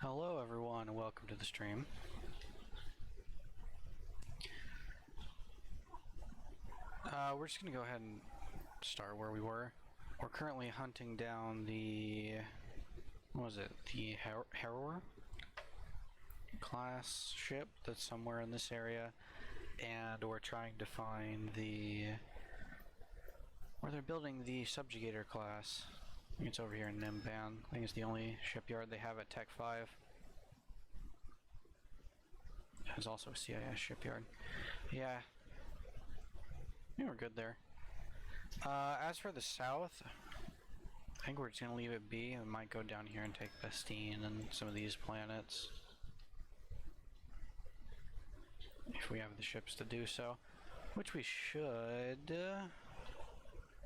Hello everyone and welcome to the stream. We're just going to go ahead and start where we were. We're currently hunting down the, what was it, the Harrower class ship that's somewhere in this area, and we're trying to find the, where they're building the Subjugator class. I think it's over here in Nimban. I think it's the only shipyard they have at Tech 5. There's also a CIS shipyard. Yeah. I think we're good there. As for the south, I think we're just going to leave it be. We might go down here and take Bastine and some of these planets. If we have the ships to do so. Which we should.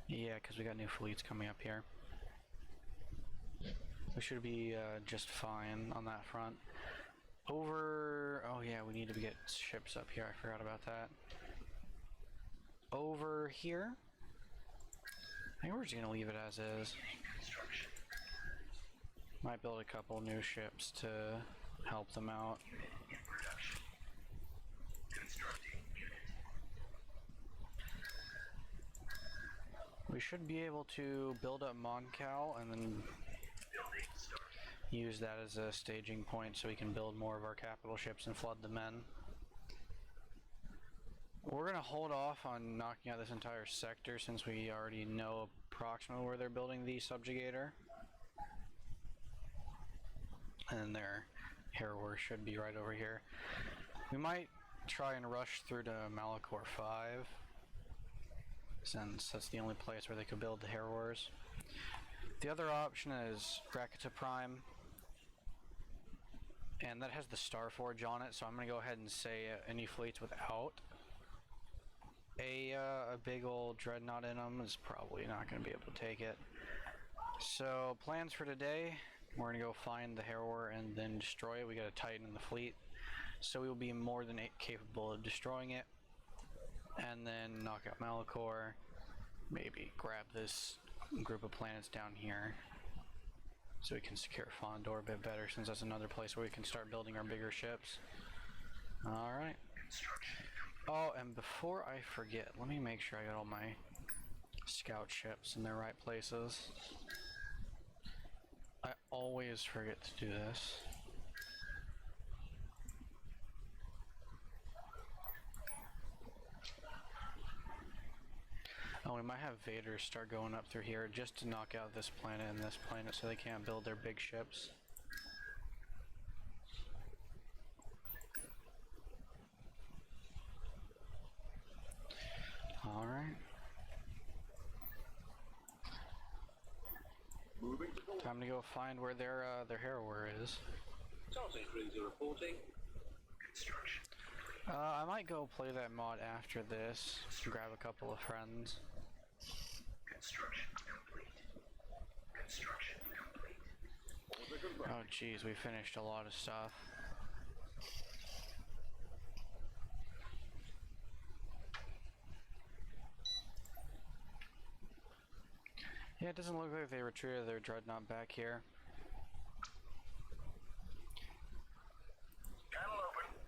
Yeah, because we got new fleets coming up here. We should be just fine on that front. Over... oh yeah, we need to get ships up here. I forgot about that. Over here, I think we're just going to leave it as is. Might build a couple new ships to help them out. We should be able to build up Moncal and then use that as a staging point so we can build more of our capital ships and flood them in. We're going to hold off on knocking out this entire sector since we already know approximately where they're building the Subjugator. And their Harrower should be right over here. We might try and rush through to Malachor 5, since that's the only place where they could build the Harrowers. The other option is Rakata Prime, and that has the Starforge on it, so I'm going to go ahead and say any fleets without a big old Dreadnought in them is probably not going to be able to take it. So plans for today, we're going to go find the Harrower and then destroy it. We got a Titan in the fleet, so we will be more than capable of destroying it, and then knock out Malachor, maybe grab this group of planets down here so we can secure Fondor a bit better, since that's another place where we can start building our bigger ships. Alright. Oh, and before I forget, let me make sure I got all my scout ships in their right places. I always forget to do this. Oh, we might have Vader start going up through here just to knock out this planet and this planet so they can't build their big ships. Alright. Time to go find where their Harrower is. Tartan cruiser reporting. Construction. I might go play that mod after this. Grab a couple of friends. Construction complete. Construction complete. Oh geez, we finished a lot of stuff. Yeah, it doesn't look like they retreated their Dreadnought back here. Panel open.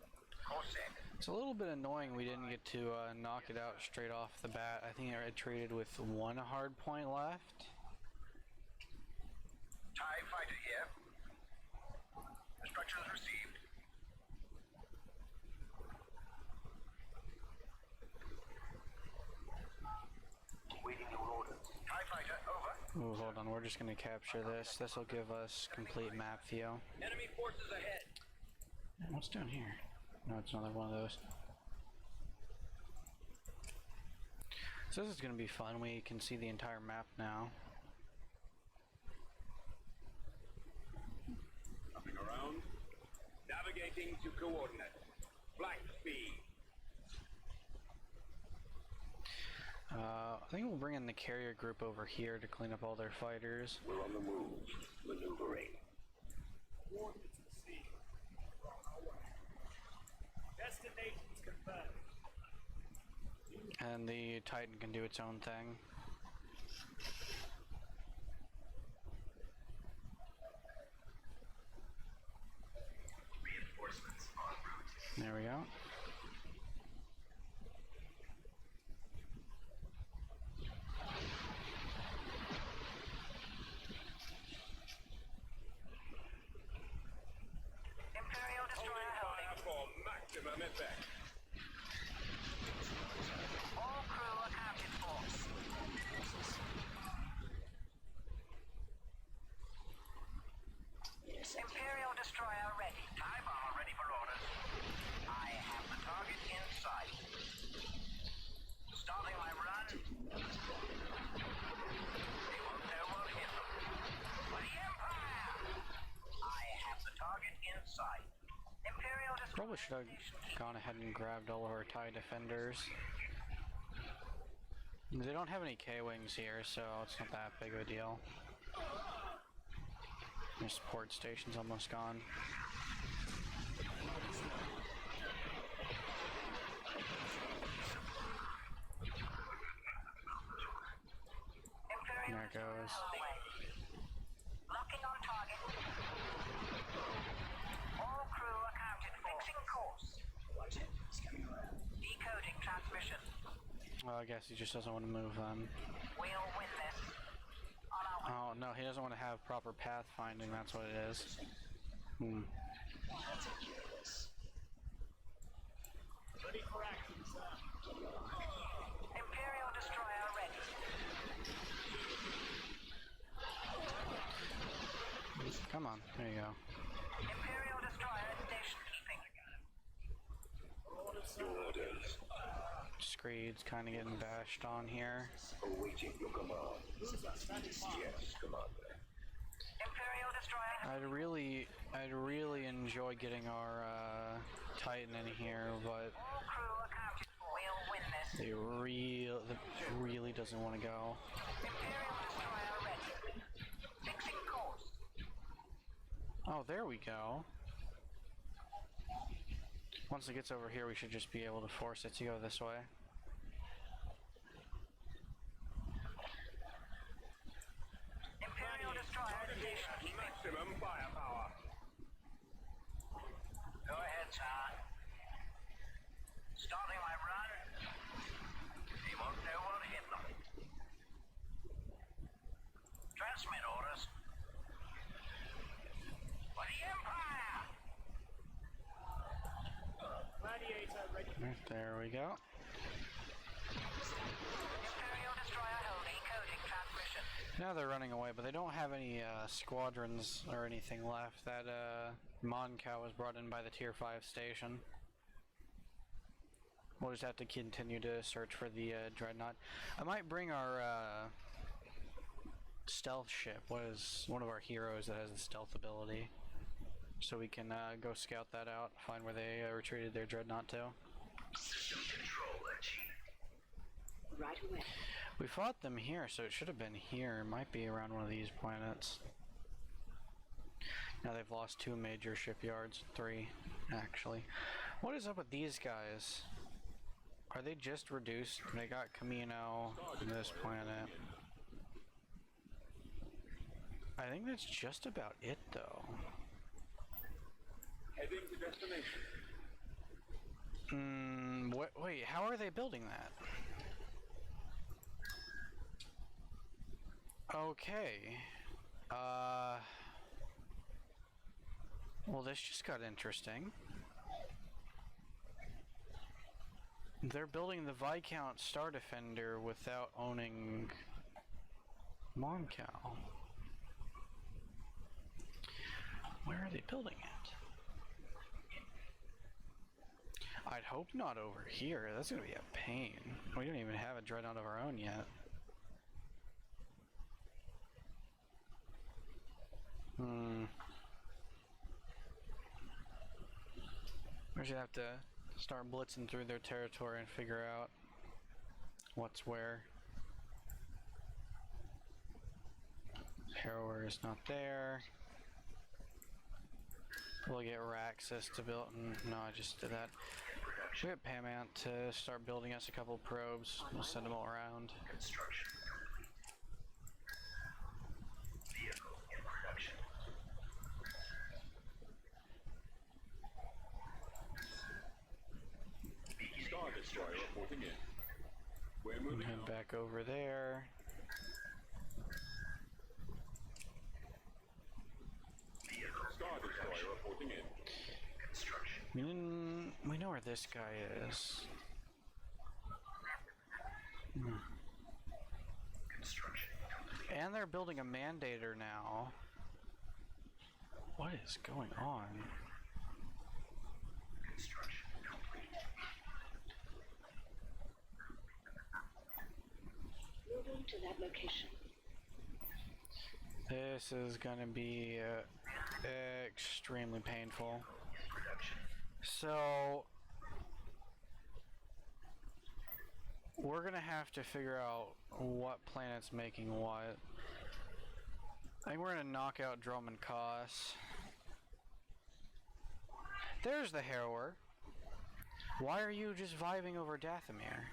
Course set. It's a little bit annoying we didn't get to knock it out straight off the bat. I think it traded with one hard point left. TIE fighter here. Instructions received. Waiting your orders. TIE fighter over. Ooh, hold on, we're just gonna capture this. This will give us complete map view. Enemy forces ahead. What's down here? No, it's another one of those. So this is gonna be fun. We can see the entire map now. Coming around. Navigating to coordinate. Flank speed. I think we'll bring in the carrier group over here to clean up all their fighters. We're on the move. Maneuvering. Coordinates received. Destinations confirmed. And the Titan can do its own thing. There we go. Imperial destroyer holding. For maximum effect. All crew accounted for. Imperial destroyer ready. TIE bomber ready for orders. I have the target in sight. Starting my run. They won't know what hit them. For the Empire! I have the target in sight. Imperial destroyer. Probably should have gone ahead and grabbed all of our TIE defenders. They don't have any K-Wings here, so it's not that big of a deal. Their support station's almost gone. There it goes. Locking on target. All crew accounted for. Fixing course. Decoding transmission. Well, I guess he just doesn't want to move then. We'll win this. On our way. Oh, no, he doesn't want to have proper pathfinding, that's what it is. Ready for action, sir. Imperial destroyer ready. Come on, there you go. Imperial destroyer station keeping. Orders. Screed's kind of getting bashed on here. Awaiting your command. Yes, Commander. Imperial destroyer. I'd really enjoy getting our Titan in here, but All crew accounted for. We'll win this. it really doesn't want to go. Imperial destroyer ready. Fixing course. Oh, there we go. Once it gets over here, we should just be able to force it to go this way. Imperial destroyer station keeping. Maximum firepower. Go ahead, sir. Starting my run. They won't know what hit them. Transmit orders. For the Empire! Gladiator ready. There we go. Imperial destroyer holding. Coding transmission. Now they're running away, but they don't have any squadrons or anything left. That Moncow was brought in by the Tier 5 station. We'll just have to continue to search for the Dreadnought. I might bring our stealth ship. What is one of our heroes that has the stealth ability? So we can go scout that out, find where they retreated their Dreadnought to. System control achieved. Right away. We fought them here, so it should have been here. It might be around one of these planets. Now they've lost 2 major shipyards. 3, actually. What is up with these guys? Are they just reduced? They got Camino on this planet. I think that's just about it, though. Heading to destination. Wait, how are they building that? Okay. Well, this just got interesting. They're building the Viscount Star Defender without owning Moncow. Where are they building it? I'd hope not over here. That's gonna be a pain. We don't even have a Dreadnought of our own yet. We're gonna have to start blitzing through their territory and figure out what's where. Harrower is not there. We'll get Raxus to build. No, I just did that. We get Pamant to start building us a couple probes. We'll send them all around. Construction complete. Vehicle in production. reporting in. We're moving Head out. back over there. Star Destroyer reporting in. Construction. We know where this guy is. Construction complete. And they're building a Mandator now. What is going on? Construction complete. Moving to that location. This is gonna be extremely painful. Production. So we're gonna have to figure out what planet's making what. I think we're gonna knock out Drummond Koss. There's the Harrower. Why are you just vibing over Dathomir?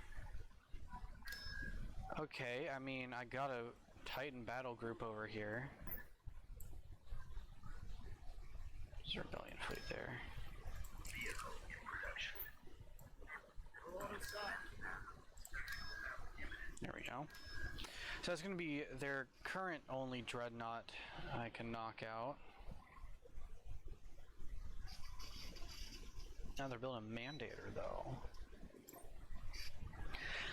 Okay, I mean, I got a Titan battle group over here. There's a rebellion fleet there. Vehicle in production. There we go. So that's going to be their current only Dreadnought I can knock out. Now they're building a Mandator though.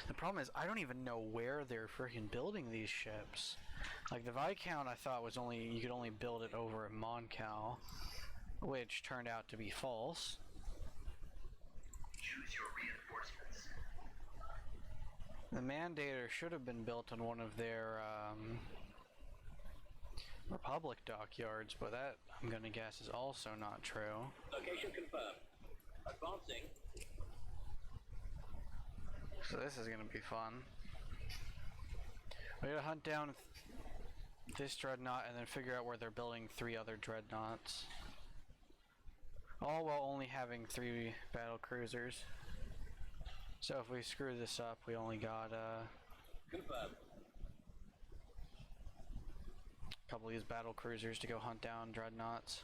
The problem is I don't even know where they're freaking building these ships. Like the Viscount I thought was you could only build it over at Moncal, which turned out to be false. Choose your reinforcements. The Mandator should have been built on one of their Republic dockyards, but that I'm gonna guess is also not true. Location confirmed. Advancing. So this is gonna be fun. We gotta hunt down this Dreadnought and then figure out where they're building 3 other Dreadnoughts. All while only having 3 battle cruisers. So if we screw this up, we only got Confirmed. a couple of these battle cruisers to go hunt down Dreadnoughts.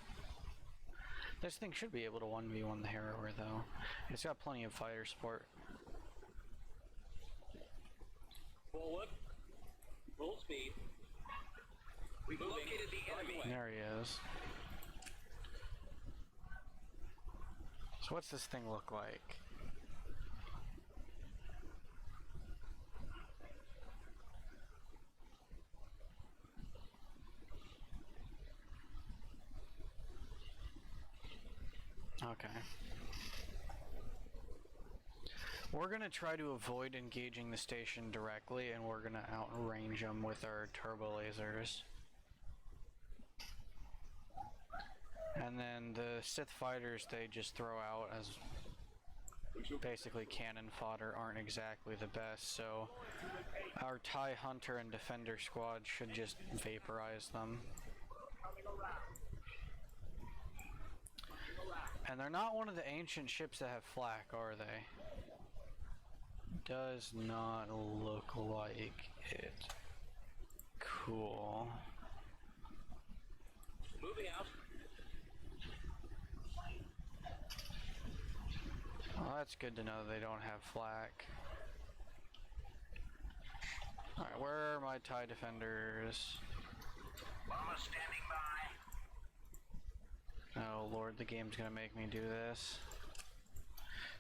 This thing should be able to 1v1 the Harrower though. It's got plenty of fighter support. Forward. Full speed. We've located the enemy. There he is. So what's this thing look like? Okay. We're gonna try to avoid engaging the station directly, and we're gonna outrange them with our turbo lasers. And then the Sith fighters they just throw out as basically cannon fodder aren't exactly the best, so our TIE Hunter and Defender squad should just vaporize them. And they're not one of the ancient ships that have flak, are they? Does not look like it. Cool. Moving out. Well, that's good to know they don't have flak. Alright, where are my TIE Defenders? Bomber standing by. Oh lord, the game's gonna make me do this.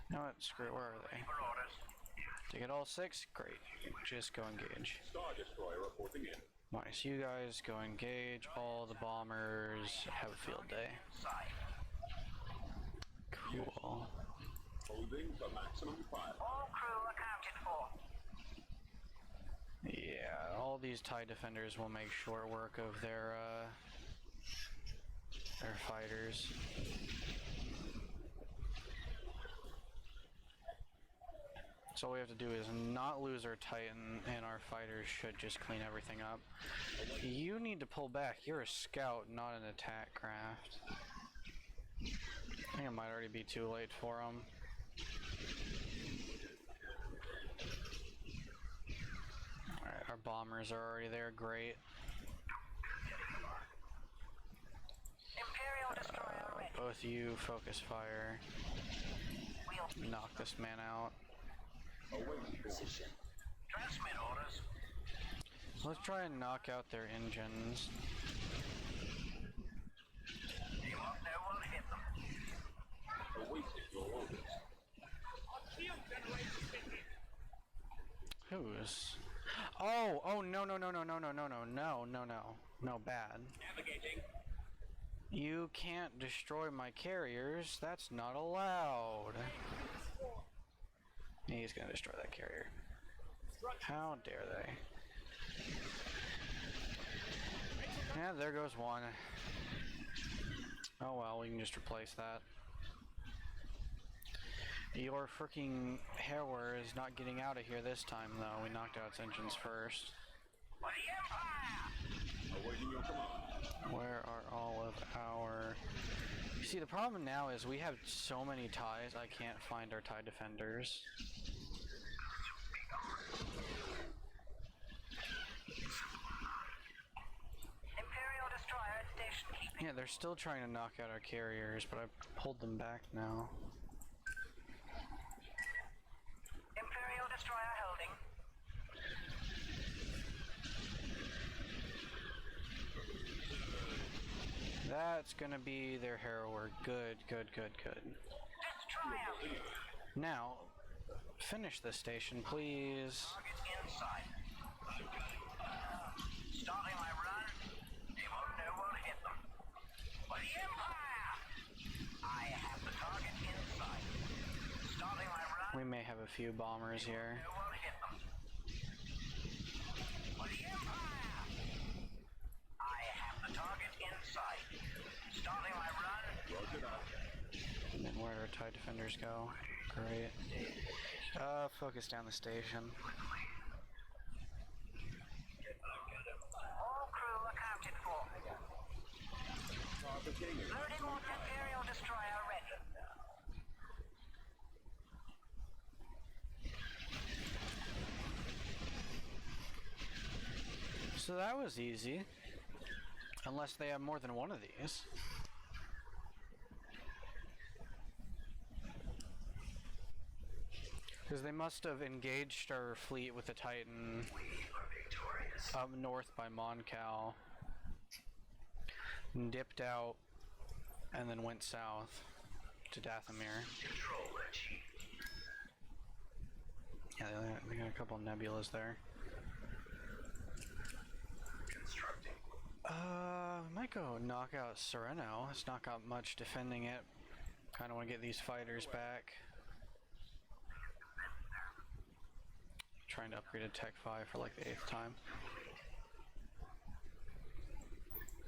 You know what? Screw it, where are they? For orders. To get all 6? Great. Just go engage. Star Destroyer reporting in. Nice, you guys go engage all the bombers. Have a field day. Side. Cool. Holding for maximum fire. All crew accounted for. Yeah, all these TIE Defenders will make short work of their fighters. So all we have to do is not lose our Titan, and our fighters should just clean everything up. You need to pull back. You're a scout, not an attack craft. I think it might already be too late for them. Alright, our bombers are already there. Great. Imperial destroyer ready. Both you focus fire. Wheel speed. Knock this man out. Transmit orders. Let's try and knock out their engines. They won't know we'll hit them. Who's? Oh, no, no, no, no, no, no, no, no, no, no, no. No, bad. Navigating. You can't destroy my carriers. That's not allowed. He's gonna destroy that carrier. How dare they? Yeah, there goes one. Oh well, we can just replace that. Your freaking Harrower is not getting out of here this time, though. We knocked out its engines first. For the Empire! Awaiting your command. Where are all of our... You see, the problem now is we have so many TIEs, I can't find our TIE defenders. Imperial destroyer at station keeping. Yeah, they're still trying to knock out our carriers, but I've pulled them back now. Imperial destroyer holding. That's gonna be their Harrower. Good, good, good, good. Destroyer! Now, finish this station, please. Target inside. Starting my run. They won't know we'll hit them. For the Empire! I have the target inside. Starting my run. We may have a few bombers here. Know we'll hit them. For the Empire! I have the target inside. Starting my run. Roger that. And then where do our TIE defenders go? Great. Focus down the station. All crew accounted for. Targeting. Loading on Imperial destroyer ready. So that was easy. Unless they have more than one of these. Because they must have engaged our fleet with the Titan up north by Moncal, dipped out, and then went south to Dathomir. Yeah, they got a couple of nebulas there. Might go knock out Sereno. It's not got much defending it. Kind of want to get these fighters back. Trying to upgrade a Tech 5 for like the 8th time.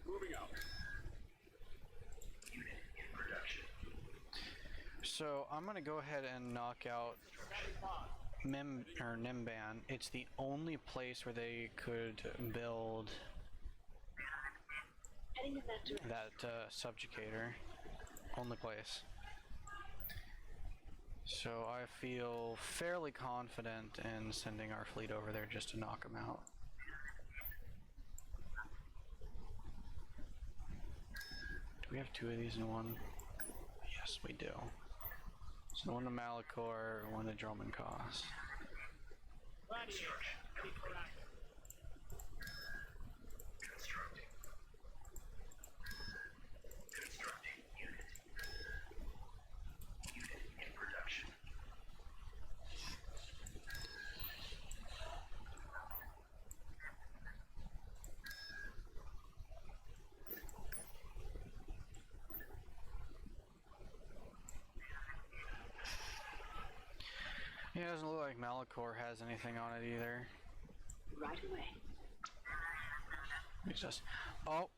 Moving out. So I'm gonna go ahead and knock out Nimban. It's the only place where they could build Heading in that direction. that subjugator. Only place. So I feel fairly confident in sending our fleet over there just to knock them out. Do we have two of these in one? Yes, we do. So one to Malachor, one to Droman Kos. Yeah, it doesn't look like Malachor has anything on it either. Right away. It's just... Oh!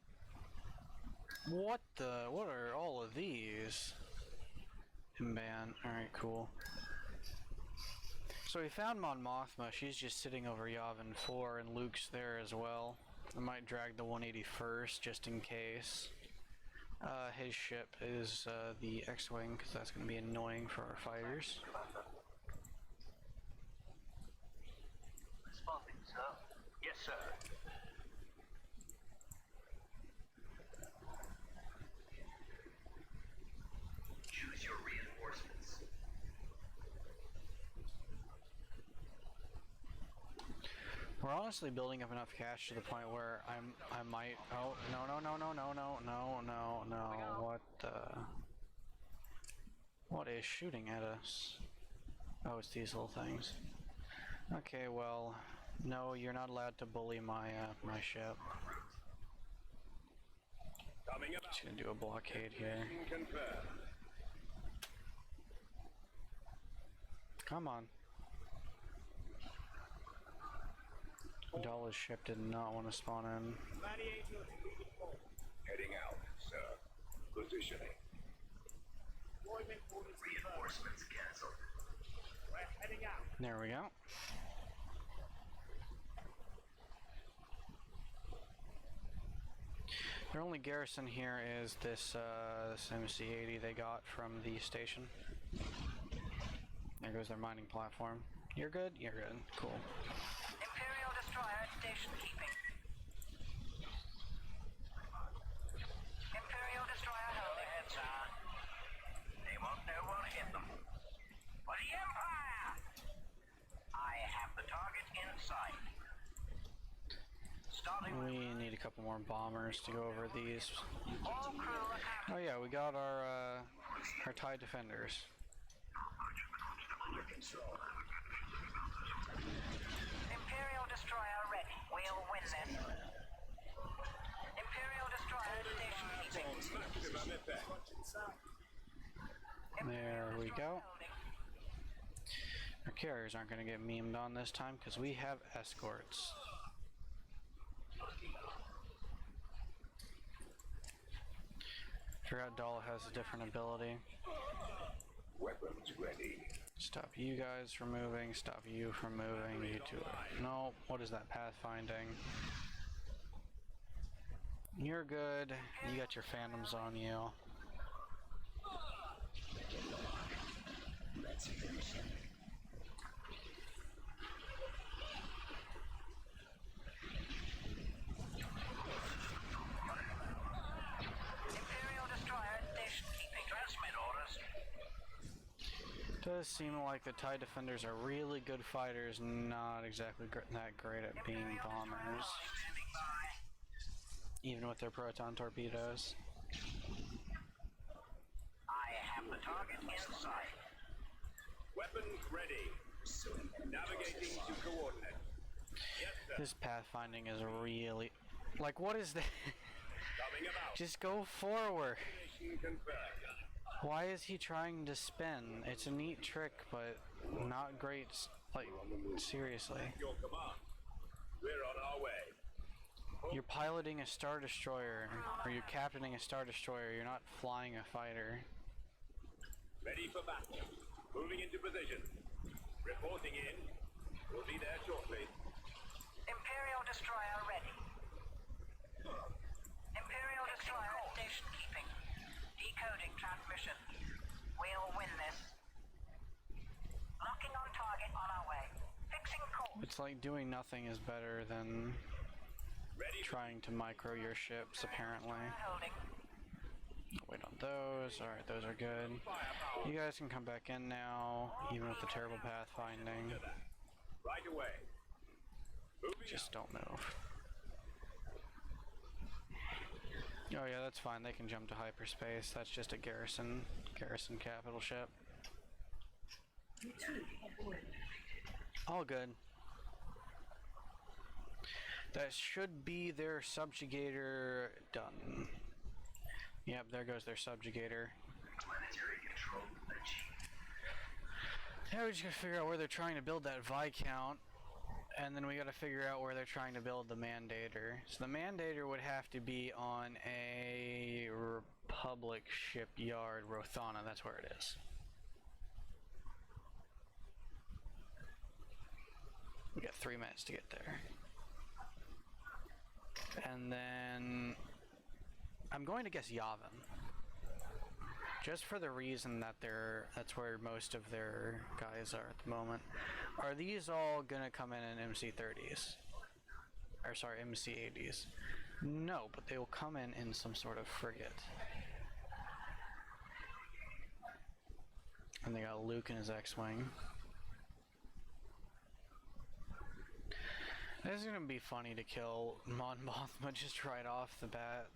What the... What are all of these? Imban. Alright, cool. So we found Mon Mothma. She's just sitting over Yavin 4, and Luke's there as well. I might drag the 181st just in case. His ship is the X-Wing, because that's going to be annoying for our fighters. Responding, sir. Yes, sir. Choose your reinforcements. We're honestly building up enough cash to the point where I might. Oh no! What the? What is shooting at us? Oh, it's these little things. Okay, well, no, you're not allowed to bully my my ship. Coming up. Just gonna do a blockade here. Confirmed. Come on. Dalla's ship did not want to spawn in. Heading out, sir. Positioning. Reinforcements cancelled. We're heading out. There we go. Their only garrison here is this this MC-80 they got from the station. There goes their mining platform. You're good? You're good. Cool. Imperial destroyer at station keeping. Imperial destroyer holding. Heads on. They won't know what hit them. For the Empire! I have the target in sight. Starting with We need a couple more bombers to go over these. all crew attack. Oh yeah, we got our TIE defenders. Imperial destroyer ready. We'll win this. Imperial destroyer at station keeping. Maximum effect. There we go. Holding. Our carriers aren't going to get memed on this time because we have escorts. Forgot Dalla has a different ability. Weapons ready. Stop you guys from moving, stop you from moving, you two. No, what is that pathfinding? You're good. You got your phantoms on you. Let's finish him. Imperial destroyer at station keeping. Transmit orders. Does seem like the TIE defenders are really good fighters, not exactly that great at being bombers, Standing by. even with their proton torpedoes. I have the target in sight. Weapons ready. Navigating to coordinate. Yes, sir. This pathfinding is really... Like, what is that? Coming about. Just go forward. Mission confirmed. Why is he trying to spin? It's a neat trick, but not great. Like, seriously. Your command. We're on our way. You're piloting a Star Destroyer, or you're captaining a Star Destroyer. You're not flying a fighter. Ready for battle. Moving into position. Reporting in. We'll be there shortly. Imperial destroyer ready. Imperial destroyer at station keeping. Decoding transmission. We'll win this. Locking on target on our way. Fixing course. It's like doing nothing is better than Ready. trying to micro your ships, apparently. Holding. Wait on those. Alright, those are good. You guys can come back in now, even with the terrible pathfinding. Right away. Moving Just don't move. Oh yeah, that's fine. They can jump to hyperspace. That's just a garrison capital ship. All good. That should be their subjugator done. Yep, there goes their subjugator. Planetary control achieved. Yeah, we just gotta figure out where they're trying to build that Viscount, and then we gotta figure out where they're trying to build the Mandator. So the Mandator would have to be on a Republic shipyard, Rothana, that's where it is. We got 3 minutes to get there. And then I'm going to guess Yavin. Just for the reason that that's where most of their guys are at the moment. Are these all gonna come in MC-30s? Or sorry, MC-80s? No, but they will come in some sort of frigate. And they got Luke in his X-Wing. This is gonna be funny to kill Mon Mothma just right off the bat.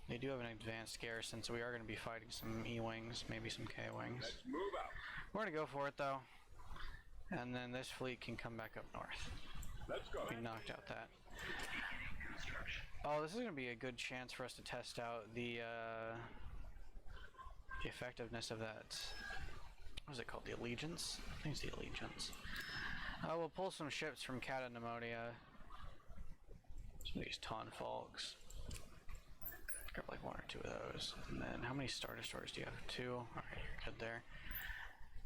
They do have an advanced garrison, so we are going to be fighting some E-Wings, maybe some K-Wings. Let's move out. We're going to go for it, though. And then this fleet can come back up north. Let's go. We knocked out that. Oh, this is going to be a good chance for us to test out the effectiveness of that. What is it called? The Allegiance? I think it's the Allegiance. We'll pull some ships from Cata Pneumonia. Some of these Tonfalks. Grab like 1 or 2 of those. And then how many Star Destroyers do you have? 2? Alright, you're good there.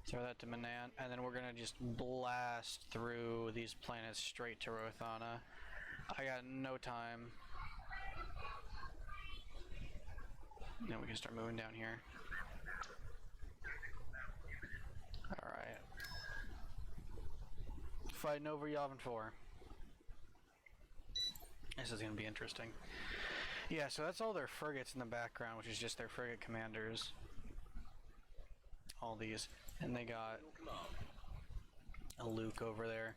Throw that to Manan, and then we're gonna just blast through these planets straight to Rothana. I got no time. Then we can start moving down here. Alright. Fighting over Yavin 4. This is gonna be interesting. Yeah, so that's all their frigates in the background, which is just their frigate commanders. All these. And they got a Luke over there.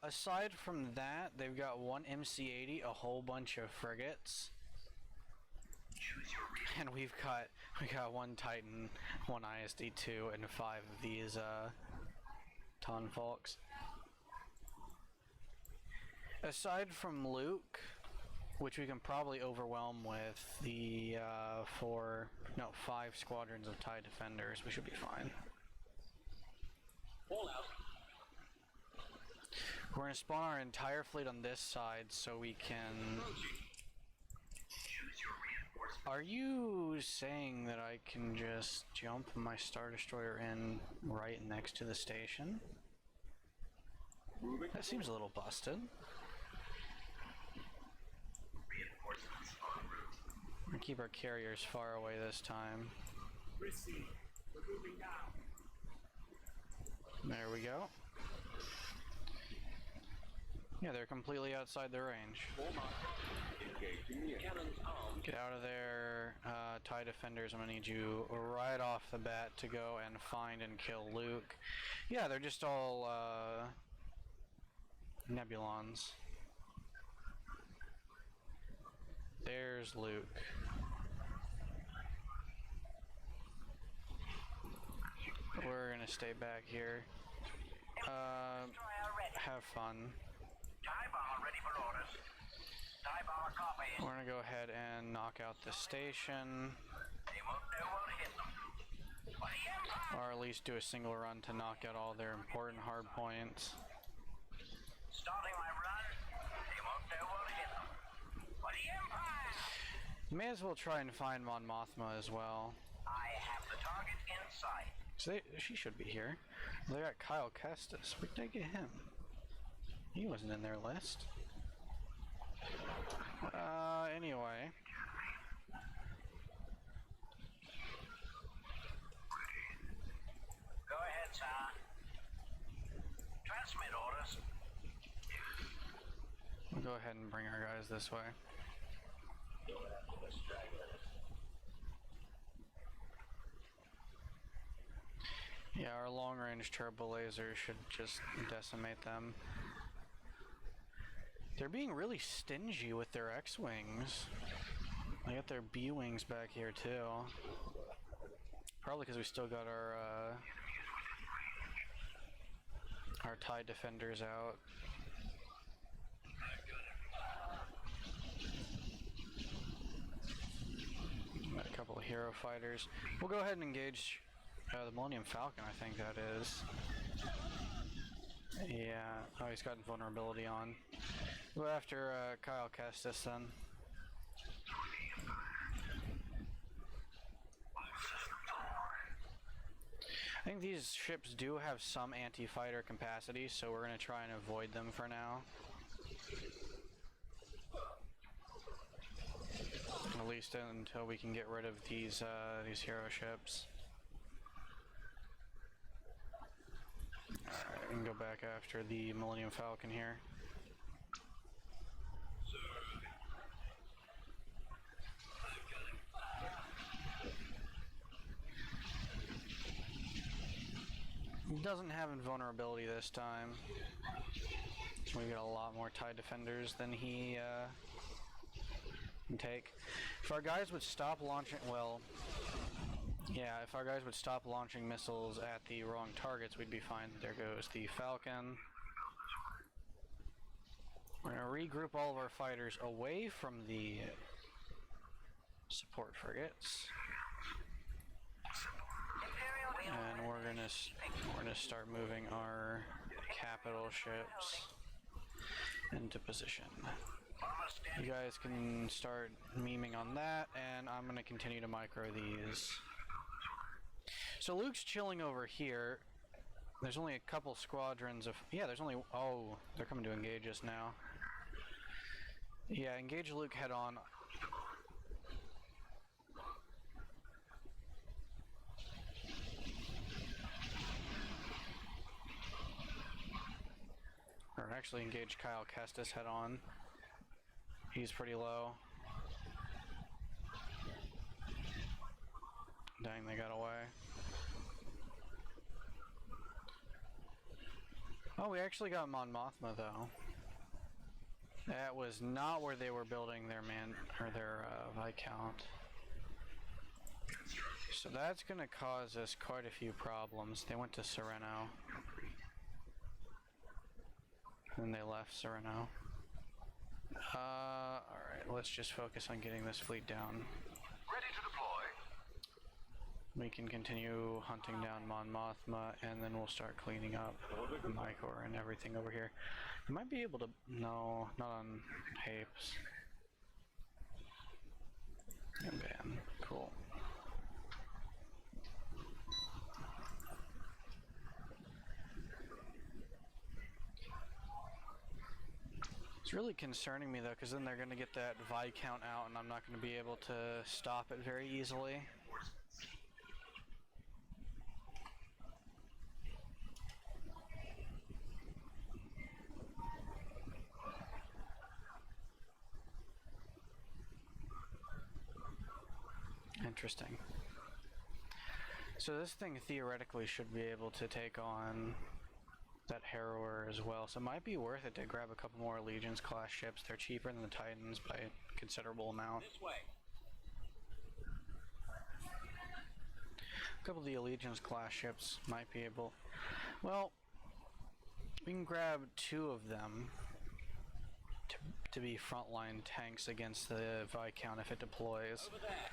Aside from that, they've got 1 MC-80, a whole bunch of frigates. And we got 1 Titan, 1 ISD-2, and 5 of these Tonfalks. Aside from Luke, which we can probably overwhelm with the 5 squadrons of TIE Defenders, we should be fine. All out. We're going to spawn our entire fleet on this side so we can... Are you saying that I can just jump my Star Destroyer in right next to the station? That seems a little busted. We're gonna keep our carriers far away this time. Receive. We're moving now. There we go. Yeah, they're completely outside the range. Get out of there, TIE Defenders. I'm gonna need you right off the bat to go and find and kill Luke. Yeah, they're just all Nebulons. There's Luke. We're gonna stay back here. Have fun. TIE bomber ready for orders. TIE bomber copy. We're gonna go ahead and knock out the station. They won't know what hit them. For the Empire! Or at least do a single run to knock out all their important hard points. Starting my run. They won't know what hit them. For the Empire! May as well try and find Mon Mothma as well. I have the target in sight. So she should be here. They got Kyle Kestis. Where did I get him? He wasn't in their list. Anyway. Go ahead, sir. Transmit orders. We'll go ahead and bring our guys this way. Yeah, our long-range turbo laser should just decimate them. They're being really stingy with their X-Wings. They got their B-Wings back here too. Probably because we still got our TIE Defenders out. Got a couple of hero fighters. We'll go ahead and engage the Millennium Falcon, I think that is. Yeah, oh, he's got invulnerability on. Go after Kyle Kestis then. I think these ships do have some anti-fighter capacity, so we're going to try and avoid them for now. At least until we can get rid of these hero ships. Alright, we can go back after the Millennium Falcon here. doesn't have invulnerability this time. So we got a lot more TIE defenders than he can take. If our guys would stop launching, well, yeah, if our guys would stop launching missiles at the wrong targets, we'd be fine. There goes the Falcon. We're going to regroup all of our fighters away from the support frigates. And we're gonna start moving our capital ships into position. You guys can start memeing on that, and I'm gonna continue to micro these. So Luke's chilling over here. There's only a couple squadrons of... Yeah, there's only... Oh, they're coming to engage us now. Yeah, engage Luke head on. Or actually engage Kyle Kestis head on. He's pretty low. Dang, they got away. Oh, we actually got Mon Mothma though. That was not where they were building their Viscount. So that's gonna cause us quite a few problems. They went to Sereno. And they left Sereno. Alright, let's just focus on getting this fleet down. Ready to deploy. We can continue hunting down Mon Mothma, and then we'll start cleaning up Mycor and everything over here. You might be able to... No, not on Hapes. And ban. Cool. It's really concerning me though, because then they're going to get that Viscount out and I'm not going to be able to stop it very easily. Interesting. So this thing theoretically should be able to take on that Harrower as well, so it might be worth it to grab a couple more Allegiance class ships. They're cheaper than the Titans by a considerable amount. This way. A couple of the Allegiance class ships might be able... Well, we can grab 2 of them to be frontline tanks against the Viscount if it deploys. Over there.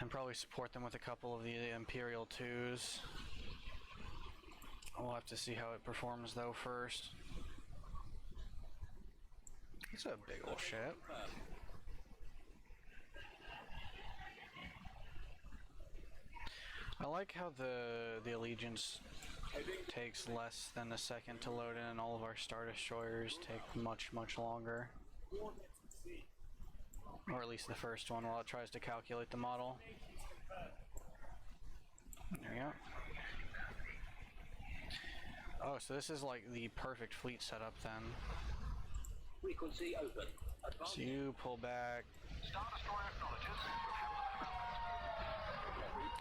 And probably support them with a couple of the Imperial 2s. We'll have to see how it performs though first. It's a big old ship. I like how the Allegiance takes less than a second to load in, and all of our Star Destroyers take much longer. Or at least the first one while it tries to calculate the model. There we go. Oh, so this is like the perfect fleet setup then. Frequency open. So you pull back. Star Destroyer acknowledges.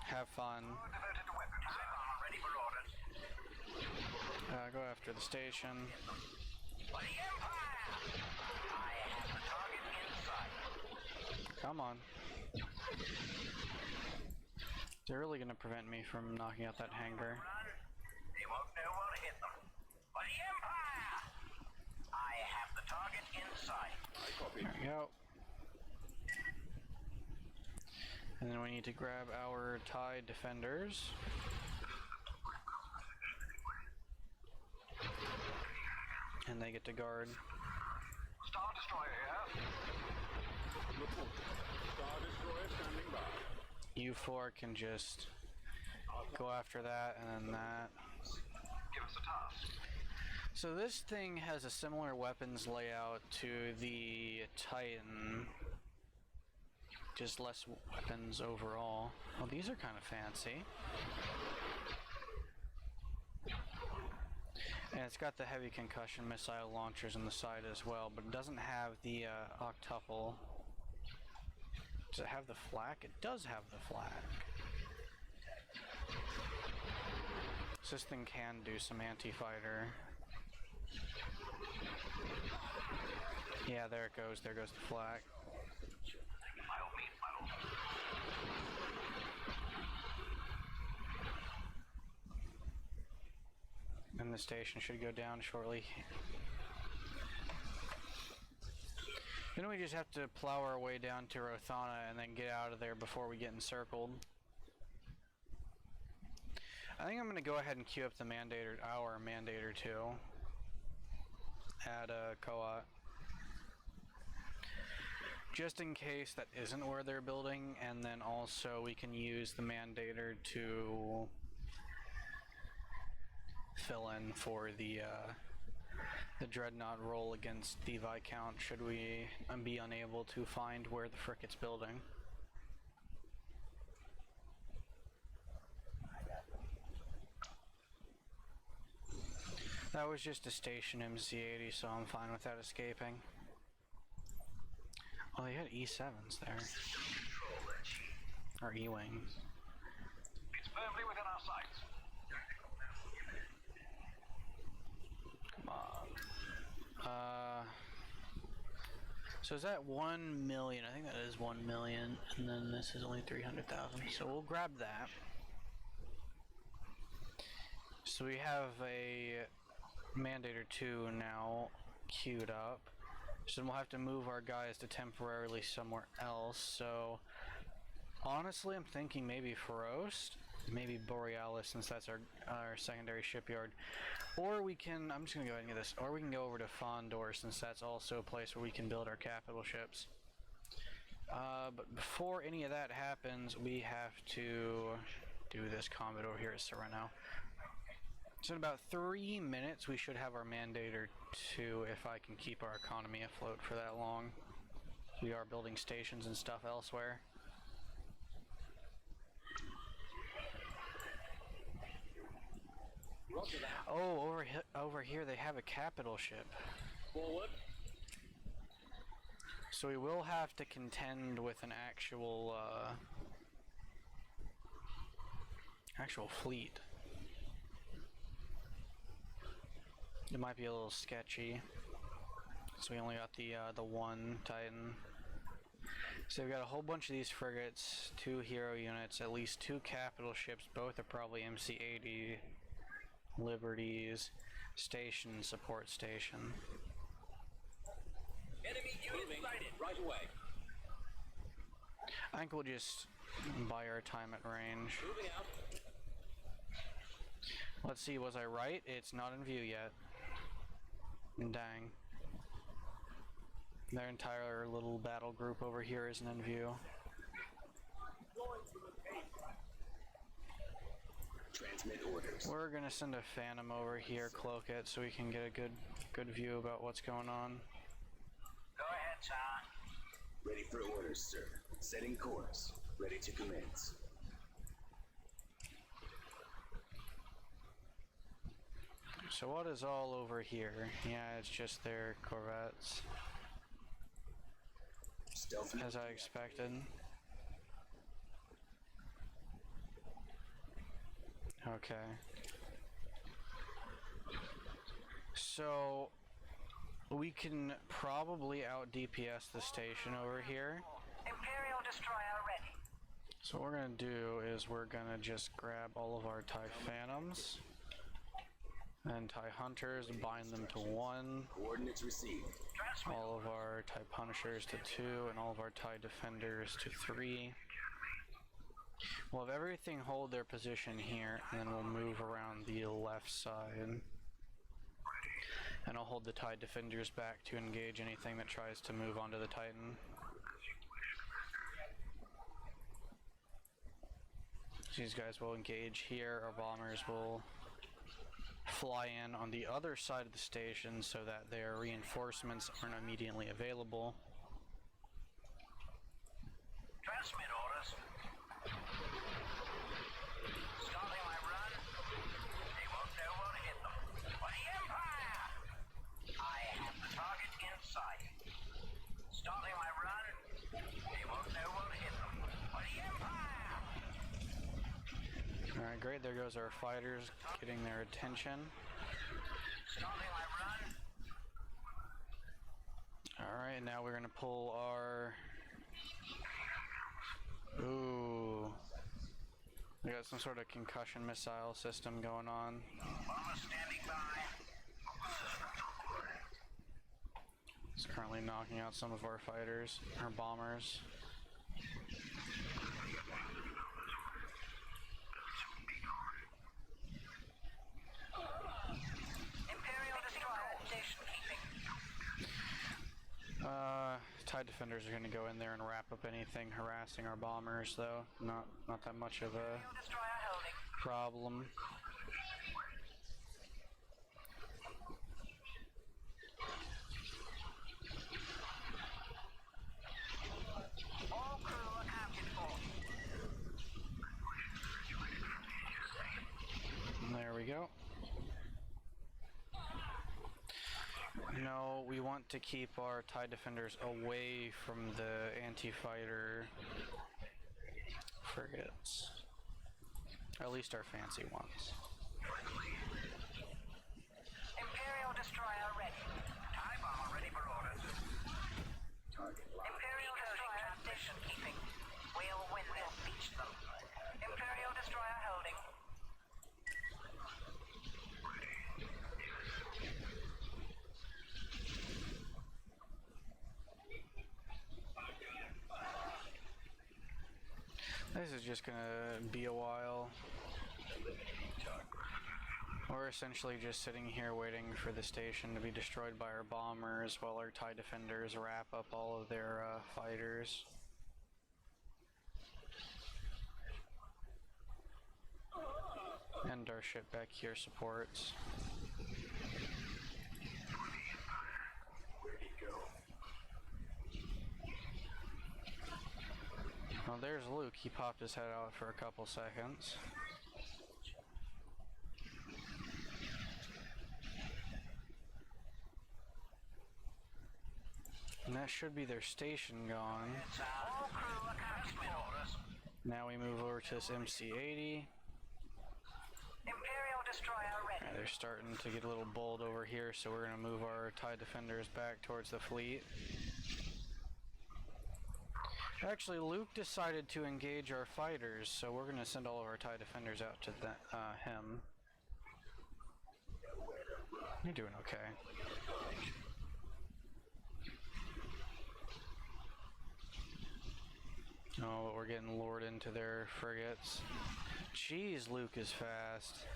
Have fun. Devoted to weapons. I'm ready for orders. Go after the station. For the Empire! I have the target in sight. Come on. They're really gonna prevent me from knocking out that hangar. They won't know what hit them. For the Empire! I have the target in sight. There we go. And then we need to grab our TIE defenders. And they get to guard. Star Destroyer here. Star Destroyer standing by. You 4 can just go after that and then that. Give us a task. So this thing has a similar weapons layout to the Titan. Just less weapons overall. Oh, these are kind of fancy. And it's got the heavy concussion missile launchers on the side as well, but it doesn't have the octuple. Does it have the flak? It does have the flak. So this thing can do some anti-fighter. Yeah, there it goes. There goes the flak. And the station should go down shortly. Then we just have to plow our way down to Rothana and then get out of there before we get encircled. I think I'm going to go ahead and queue up the Mandator, our Mandator 2 at Koat. Just in case that isn't where they're building, and then also we can use the Mandator to fill in for the Dreadnought roll against the Viscount should we be unable to find where the frick it's building. That was just a station MC-80, so I'm fine with that escaping. Oh, they had E7s there. Or E-Wings. It's firmly within our sights. Come on. So is that 1 million? I think that is 1 million, and then this is only 300,000. So we'll grab that. So we have a Mandator 2 now queued up. So then we'll have to move our guys to temporarily somewhere else. So honestly, I'm thinking maybe Ferost, maybe Borealis, since that's our secondary shipyard. Or we can, I'm just going to go ahead and get this, or we can go over to Fondor, since that's also a place where we can build our capital ships. But before any of that happens, we have to do this combat over here at Sereno. So in about 3 minutes, we should have our Mandator 2 if I can keep our economy afloat for that long. We are building stations and stuff elsewhere. Oh, over here they have a capital ship. Forward. So we will have to contend with an actual fleet. It might be a little sketchy. So we only got the one Titan. So we've got a whole bunch of these frigates, 2 hero units, at least 2 capital ships. Both are probably MC-80 Liberties, station, support station. Enemy unit sighted. Right away. I think we'll just buy our time at range. Moving out. Let's see, was I right? It's not in view yet. Dang. Their entire little battle group over here isn't in view. Transmit orders. We're gonna send a Phantom over here, cloak it, so we can get a good view about what's going on. Go ahead, son. Ready for orders, sir. Setting course. Ready to commence. So what is all over here? Yeah, it's just their corvettes. Stealth. As I expected. Okay. So we can probably out DPS the station over here. Imperial destroyer ready. So what we're gonna do is we're gonna just grab all of our TIE Phantoms and TIE Hunters and bind them to 1. Coordinates received. All of our TIE Punishers to 2, and all of our TIE Defenders to 3. We'll have everything hold their position here, and then we'll move around the left side. And I'll hold the TIE Defenders back to engage anything that tries to move onto the Titan. These guys will engage here, our bombers will fly in on the other side of the station so that their reinforcements aren't immediately available. Transmit orders. Starting my run. They won't know what hit them. For the Empire! I have the target in sight. Starting my run. They won't know what hit them. For the Empire! Alright, Alright, great. There goes our fighters getting their attention. Starting my run. Alright, now we're gonna pull our... Ooh. We got some sort of concussion missile system going on. Bomber standing by. It's currently knocking out some of our fighters, our bombers. Imperial destroyer station keeping. TIE defenders are going to go in there and wrap up anything harassing our bombers, though. Not that much of a Imperial destroyer holding. problem. All crew accounted for. There we go. No, we want to keep our TIE defenders away from the anti-fighter frigates. At least our fancy ones. Imperial destroyer ready. TIE bomber ready for orders. Imperial destroyer station keeping. We'll win this. We'll beach them. Imperial destroyer holding. This is just gonna be a while. We're essentially just sitting here waiting for the station to be destroyed by our bombers while our TIE defenders wrap up all of their fighters. And our ship back here supports. Well, there's Luke. He popped his head out for a couple seconds. And that should be their station gone. All crew accounted for. Orders. Now we move over to this MC-80. Imperial destroyer ready. They're starting to get a little bold over here, so we're going to move our TIE defenders back towards the fleet. Actually, Luke decided to engage our fighters, so we're going to send all of our TIE defenders out to him. You're doing okay. Oh, but we're getting lured into their frigates. Jeez, Luke is fast.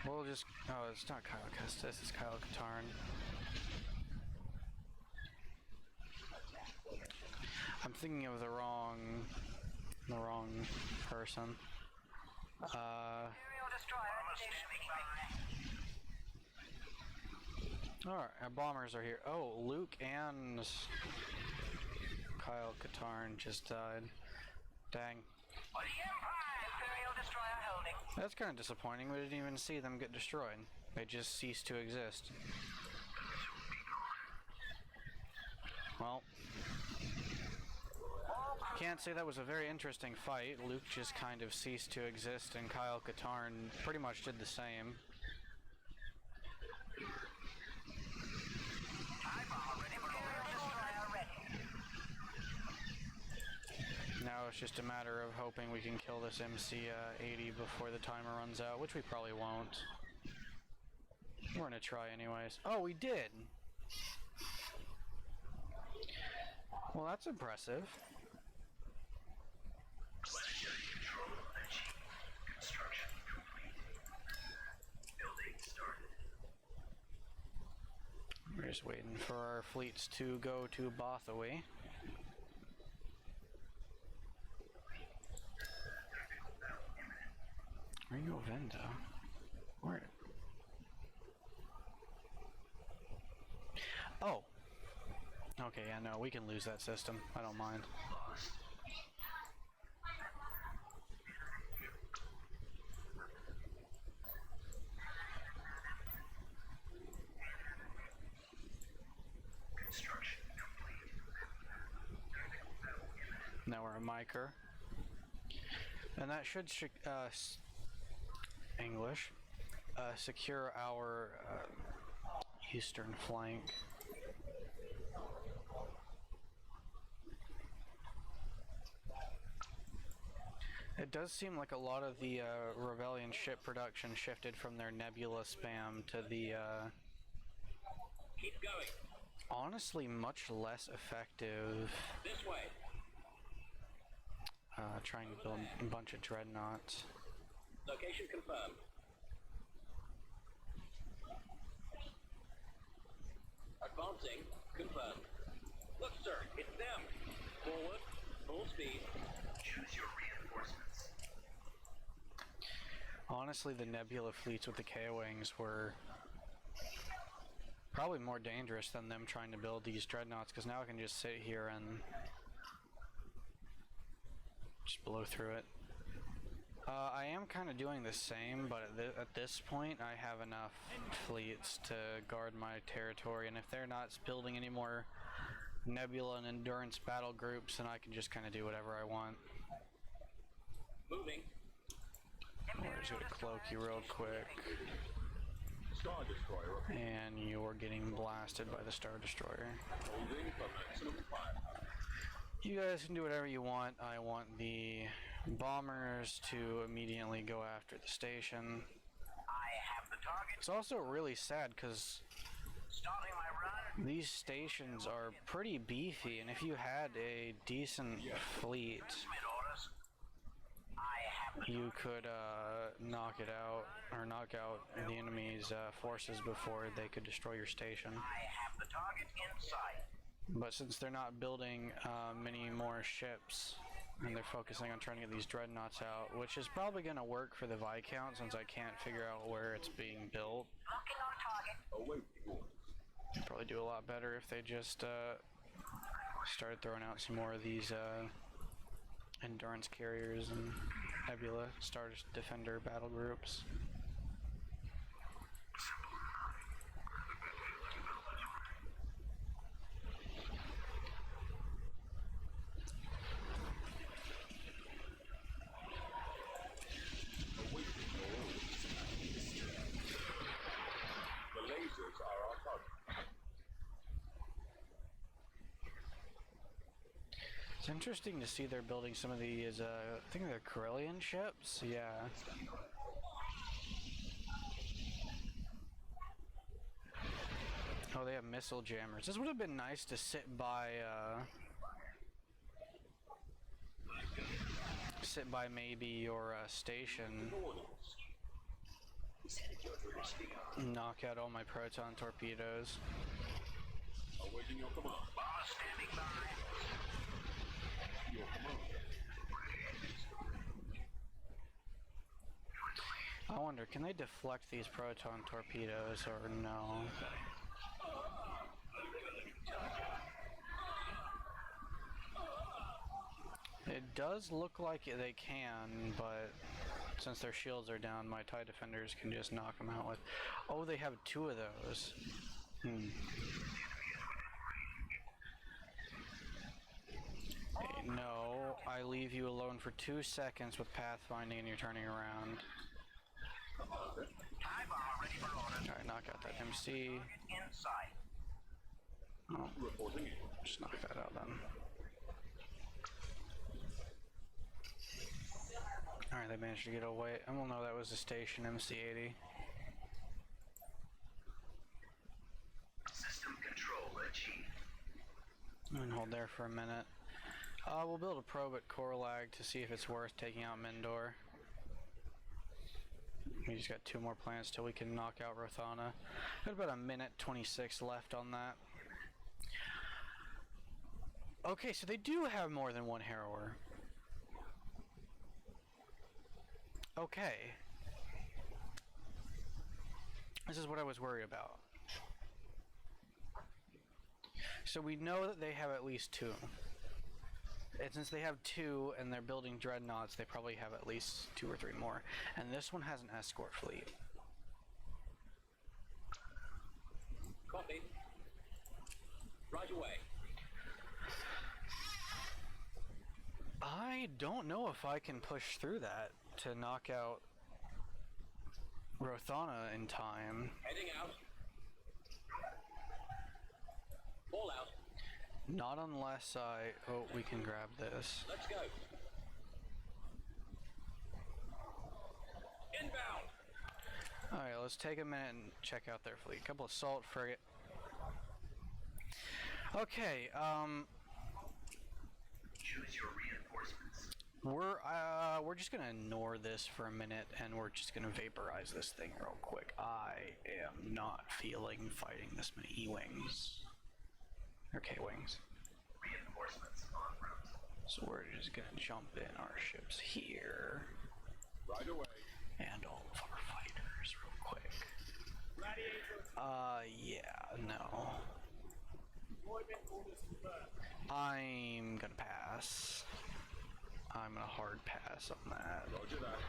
We'll just... Oh, it's not Kyle Kestis, it's Kyle Katarn. I'm thinking of the wrong person. Imperial destroyer stationing by. Alright, our bombers are here. Oh, Luke and Kyle Katarn just died. Dang. For the Empire! Imperial destroyer holding. That's kind of disappointing. We didn't even see them get destroyed. They just ceased to exist. Well, can't say that was a very interesting fight. Luke just kind of ceased to exist, and Kyle Katarn pretty much did the same. TIE bomber ready for Imperial destroyer ready. Now it's just a matter of hoping we can kill this MC-80 before the timer runs out, which we probably won't. We're gonna try anyways. Oh, we did! Well, that's impressive. Construction complete. Building started. We're just waiting for our fleets to go to Bothaway. Ringo Venda? Where? Oh! Okay, yeah, no, we can lose that system. I don't mind. Construction complete. Now we're a Miker. And that should English secure our eastern flank. It does seem like a lot of the Rebellion ship production shifted from their Nebula spam to the Keep going. honestly much less effective This way. trying to build a bunch of Dreadnoughts. Location confirmed. Advancing. Confirmed. Look, sir, it's them. Forward. Full speed. Choose your reinforcements. Honestly, the Nebula fleets with the K-Wings were probably more dangerous than them trying to build these Dreadnoughts, because now I can just sit here and just blow through it. I am kind of doing the same, but at this point I have enough fleets to guard my territory, and if they're not building any more Nebula and Endurance battle groups, then I can just kind of do whatever I want. Moving. I'm just gonna cloak you real quick. Star Destroyer. And you're getting blasted by the Star Destroyer. Holding for maximum fire. You guys can do whatever you want. I want the bombers to immediately go after the station. I have the target. It's also really sad because Starting my run. these stations are pretty beefy, and if you had a decent fleet, Transmit orders. I have the you could knock it out, or knock out the enemy's forces before they could destroy your station. I have the target in sight. But since they're not building many more ships, and they're focusing on trying to get these Dreadnoughts out, which is probably going to work for the Viscount since I can't figure out where it's being built. Locking on target. Awaiting orders. Probably do a lot better if they just started throwing out some more of these Endurance carriers and Nebula Star Defender battle groups. The lasers are our target. It's interesting to see they're building some of these, I think they're Corellian ships, yeah. Oh, they have missile jammers. This would have been nice to sit by maybe your station, knock out all my proton torpedoes. Awaiting your command. Bomber standing by. Your command. I wonder, can they deflect these proton torpedoes or no? It does look like they can, but since their shields are down, my TIE defenders can just knock them out with... Oh, they have two of those. Hey, no, I leave you alone for 2 seconds with pathfinding and you're turning around. TIE bomber ready for orders. Alright, knock out that MC. Target in sight. Oh, Reporting in. just knock that out then. Alright, they managed to get away. I don't know, that was the station MC-80. System control achieved. And hold there for a minute. We'll build a probe at Korlag to see if it's worth taking out Mendor. We just got 2 more planets till we can knock out Rothana. Got about a minute 26 left on that. Okay, so they do have more than one Harrower. Okay. This is what I was worried about. So we know that they have at least 2. And since they have 2 and they're building Dreadnoughts, they probably have at least 2 or 3 more. And this one has an escort fleet. Copy. Right away. I don't know if I can push through that to knock out Rothana in time. Heading out. Ball out. Not unless I... Oh, we can grab this. Let's go. Inbound. Alright, let's take a minute and check out their fleet. A couple of salt frigate. Okay, Choose your reinforcements. we're just gonna ignore this for a minute, and we're just gonna vaporize this thing real quick. I am not feeling fighting this many E-wings. Or K-wings. Reinforcements en route. So we're just gonna jump in our ships here. Right away. And all of our fighters real quick. Yeah, no. I'm gonna pass. I'm gonna hard pass on that. Roger that.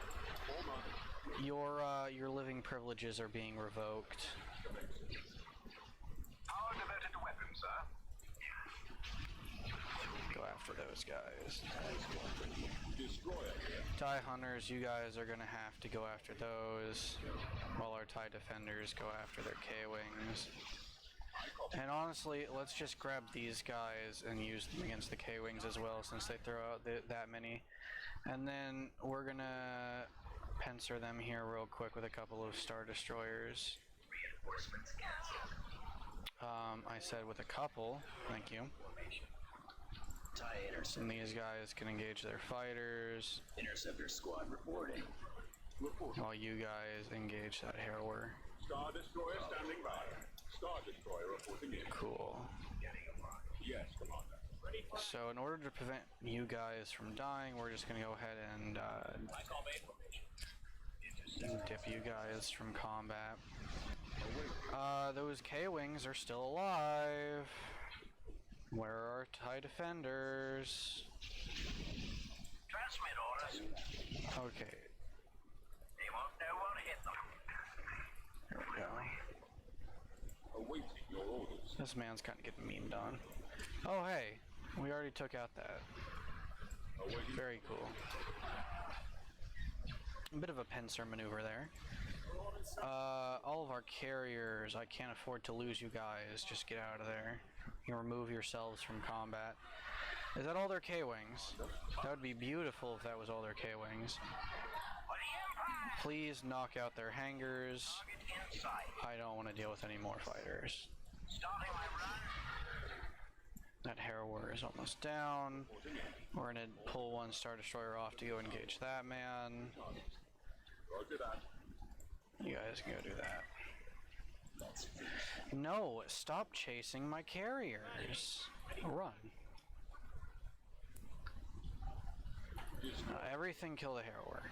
Form up. Your living privileges are being revoked. Power devoted to weapons, sir. Go after those guys. Destroyer. TIE hunters, you guys are gonna have to go after those, while our TIE defenders go after their K-wings. And honestly, let's just grab these guys and use them against the K-wings as well, since they throw out that many. And then we're gonna pincer them here real quick with a couple of Star Destroyers. Reinforcements canceled. I said with a couple, thank you. TIE And these guys can engage their fighters, Interceptor squad reporting. while you guys engage that Harrower. Star Destroyer standing by. Star Destroyer reporting in. Cool. Yes, Commander. Ready for So in order to prevent you guys from dying, we're just gonna go ahead and my combat formation. dip you guys from combat. Those K-wings are still alive. Where are our TIE defenders? Transmit orders. Okay, They won't know what hit them. here we go. Awaiting your orders. This man's kind of getting memed on. Oh hey, we already took out that. Awaiting. Very cool. A bit of a pincer maneuver there. All of our carriers, I can't afford to lose you guys. Just get out of there. You can remove yourselves from combat. Is that all their K-wings? That would be beautiful if that was all their K-wings. For the Empire! Please knock out their hangars. Target inside. I don't want to deal with any more fighters. Starting my run. That Harrower is almost down. We're gonna pull one Star Destroyer off to go engage that man. Roger that. You guys can go do that. No, stop chasing my carriers. Run. Everything kill the Harrower.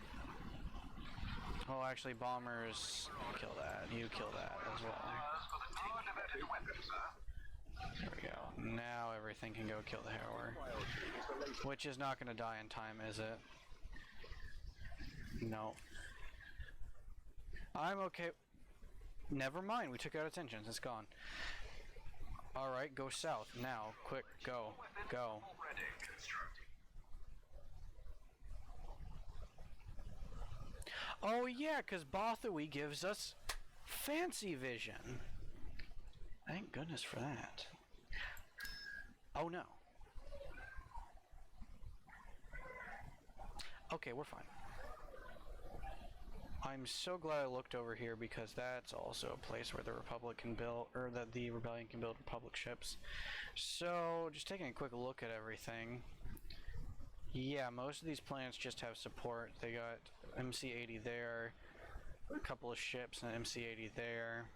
Oh, actually, bombers kill that. You kill that as well. For the power devoted to weapons, sir. There we go. Now everything can go kill the Harrower. Which is not going to die in time, is it? No. I'm okay. Never mind, we took out its engines. It's gone. Alright, go south. Now. Quick, go. Go. Already constructing. Oh yeah, because Bothui gives us fancy vision. Thank goodness for that. Oh no. Okay, we're fine. I'm so glad I looked over here because that's also a place where the Republic can build, or that the Rebellion can build Republic ships. So, just taking a quick look at everything. Yeah, most of these planets just have support. They got MC-80 there, a couple of ships and MC-80 there.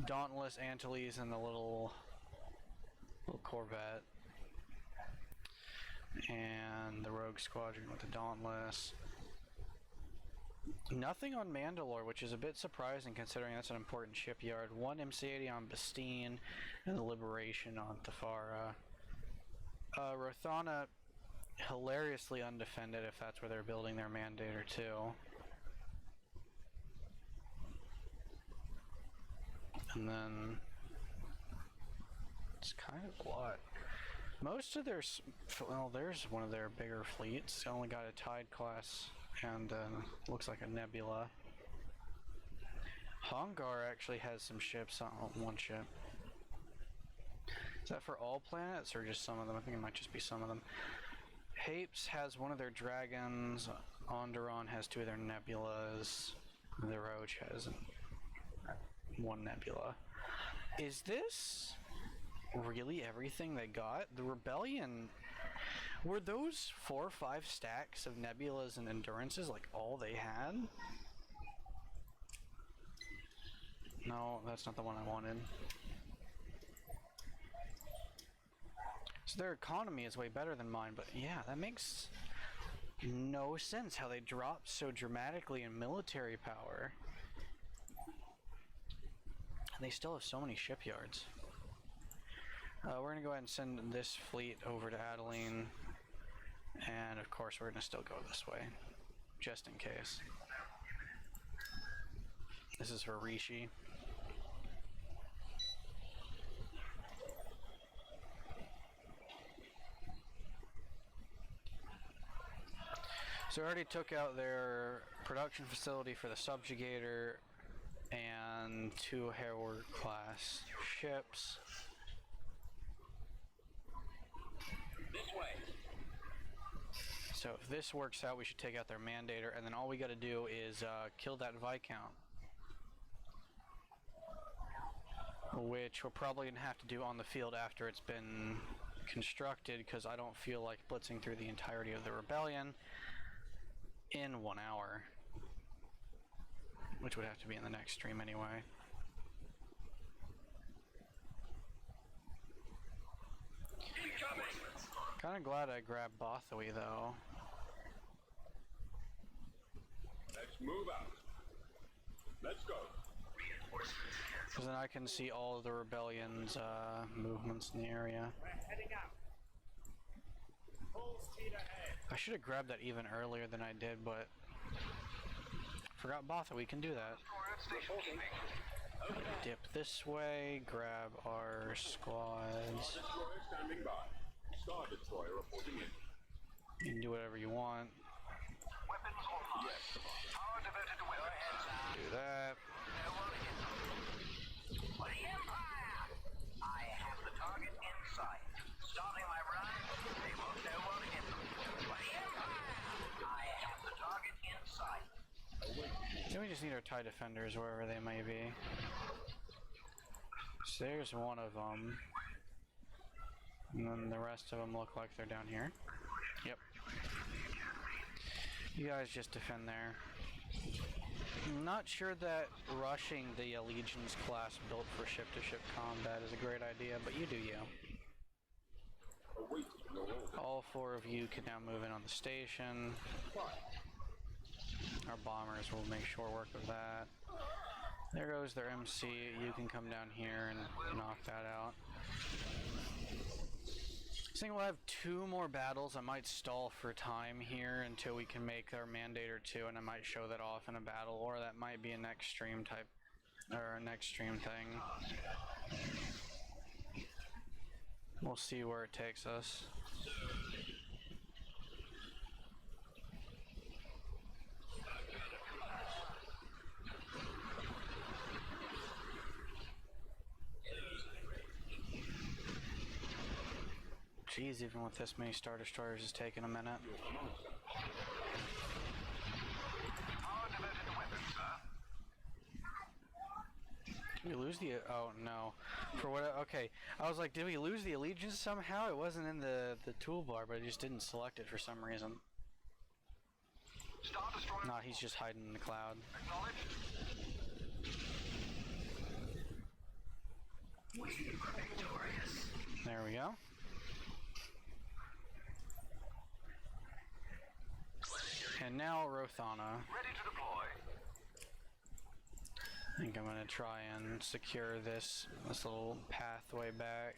Dauntless Antilles and the little Corvette. And the Rogue Squadron with the Dauntless. Nothing on Mandalore, which is a bit surprising considering that's an important shipyard. One MC-80 on Bastine and the Liberation on Thafara. Rothana, hilariously undefended if that's where they're building their Mandator too. And then it's kind of a lot. Most of their, well, there's one of their bigger fleets. They only got a Tide class and looks like a Nebula. Hongar actually has some ships on one ship. Is that for all planets or just some of them? I think it might just be some of them. Hapes has one of their dragons. Onderon has two of their nebulas. The Roach has one nebula. Is this really everything they got? The Rebellion, were those 4 or 5 stacks of nebulas and endurances like all they had? No, that's not the one I wanted. So their economy is way better than mine, but yeah, that makes no sense how they dropped so dramatically in military power. And they still have so many shipyards. We're going to go ahead and send this fleet over to Adeline. And of course we're going to still go this way, just in case. This is for Rishi. So I already took out their production facility for the subjugator and 2 Hereward class ships. This way. So if this works out, we should take out their mandator, and then all we got to do is kill that Viscount, which we're probably going to have to do on the field after it's been constructed, because I don't feel like blitzing through the entirety of the rebellion in 1 hour, which would have to be in the next stream anyway. Kind of glad I grabbed Bothawi though. Let's move out. Let's go. Because then I can see all of the rebellion's movements in the area. We're heading out. Full speed ahead. I should have grabbed that even earlier than I did, but forgot Botha, we can do that. Dip this way, grab our squads. Destroyer standing by. Star Destroyer reporting in. You can do whatever you want. Weapons online. Power diverted to weapons. Do that. For the Empire! I have the target in sight. Starting my run, they won't know where to hit them. For the Empire! I have the target in sight. Then we just need our TIE defenders wherever they may be. So there's one of them. And then the rest of them look like they're down here. Yep. You guys just defend there. I'm not sure that rushing the Allegiance class built for ship-to-ship combat is a great idea, but you do you. All 4 of you can now move in on the station. Our bombers will make short work of that. There goes their MC. You can come down here and knock that out. I think we'll have 2 more battles. I might stall for time here until we can make our Mandator 2, and I might show that off in a battle, or that might be a next stream type, or a next stream thing. We'll see where it takes us. Jeez, even with this many Star Destroyers, it's taking a minute. Power diverted to weapons, sir. Did we lose the... oh, no. For what... okay. I was like, did we lose the Allegiance somehow? It wasn't in the toolbar, but I just didn't select it for some reason. Star Destroyer. Nah, he's just hiding in the cloud. Acknowledged. We are victorious. There we go. And now Rothana. Ready to deploy. I think I'm gonna try and secure this little pathway back.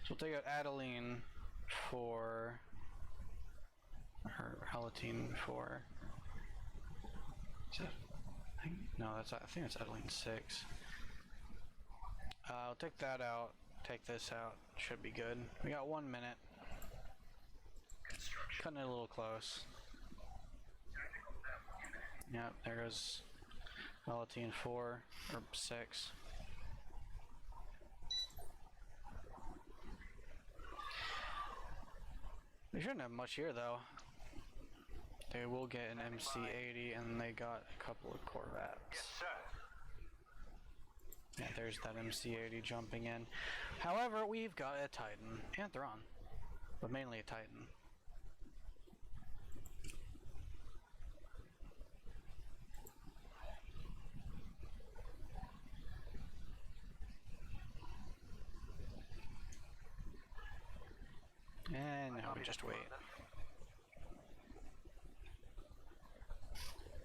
So we'll take out Adeline for her Palatine for. No, I think that's Adeline 6. I'll take that out take this out. Should be good. We got 1 minute. Cutting it a little close. Yep, there goes Velatine 4 or 6. They shouldn't have much here though. They will get an MC-80 and they got a couple of Corvettes. Yeah, there's that MC-80 jumping in. However, we've got a Titan and Thrawn, but mainly a Titan. And now we just wait.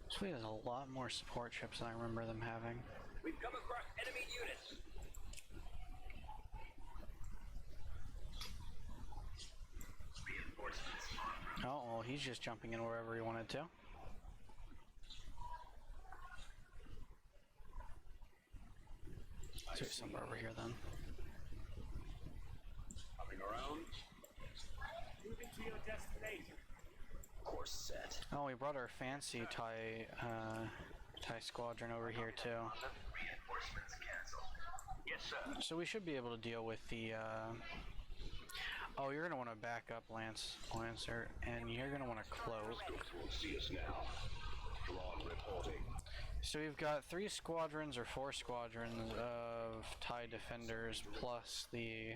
This fleet has a lot more support ships than I remember them having. We've come across enemy units. Oh, well, he's just jumping in wherever he wanted to. So somewhere over here then. Coming around. Moving to your destination. Course set. Oh, we brought our fancy TIE squadron over here too. Reinforcements canceled. Yes, sir. So we should be able to deal with the oh, you're gonna want to back up, Lancer, and you're gonna want to close. Will see us now. Thrawn reporting. So we've got 3 squadrons or 4 squadrons of TIE defenders plus the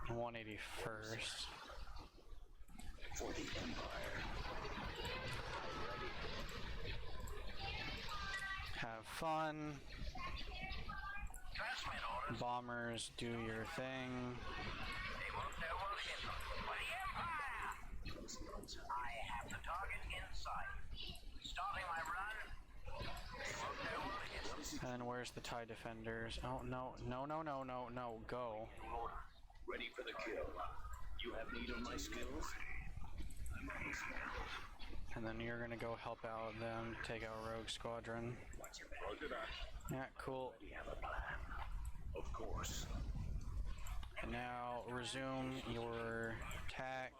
181st. For the Empire. Have fun. Transmit orders. Bombers, do your thing. They won't know what hit them. For the Empire! I have the target in sight. Starting my run. They won't know what hit them. And then where's the TIE defenders? Oh, no, no, no, no, no, no, go. Ready for the kill. You have need of my skills? And then you're gonna go help out them, take out Rogue Squadron. Roger that. Yeah, cool. We have a plan. Of course. And now resume your attack.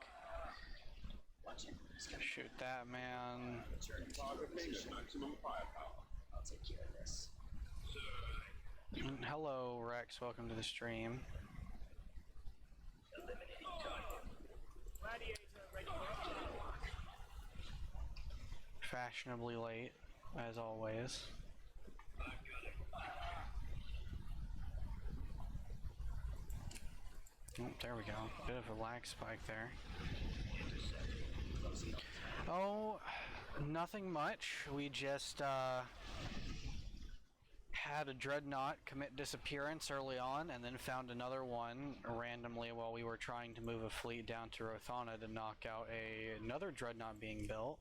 Shoot that man. Targeting at maximum firepower. I'll take care of this. Hello, Rex. Welcome to the stream. Eliminating target. Gladiator ready for action. Fashionably late, as always. Oh, there we go. Bit of a lag spike there. Oh, nothing much. We just had a Dreadnought commit disappearance early on, and then found another one randomly while we were trying to move a fleet down to Rothana to knock out another Dreadnought being built.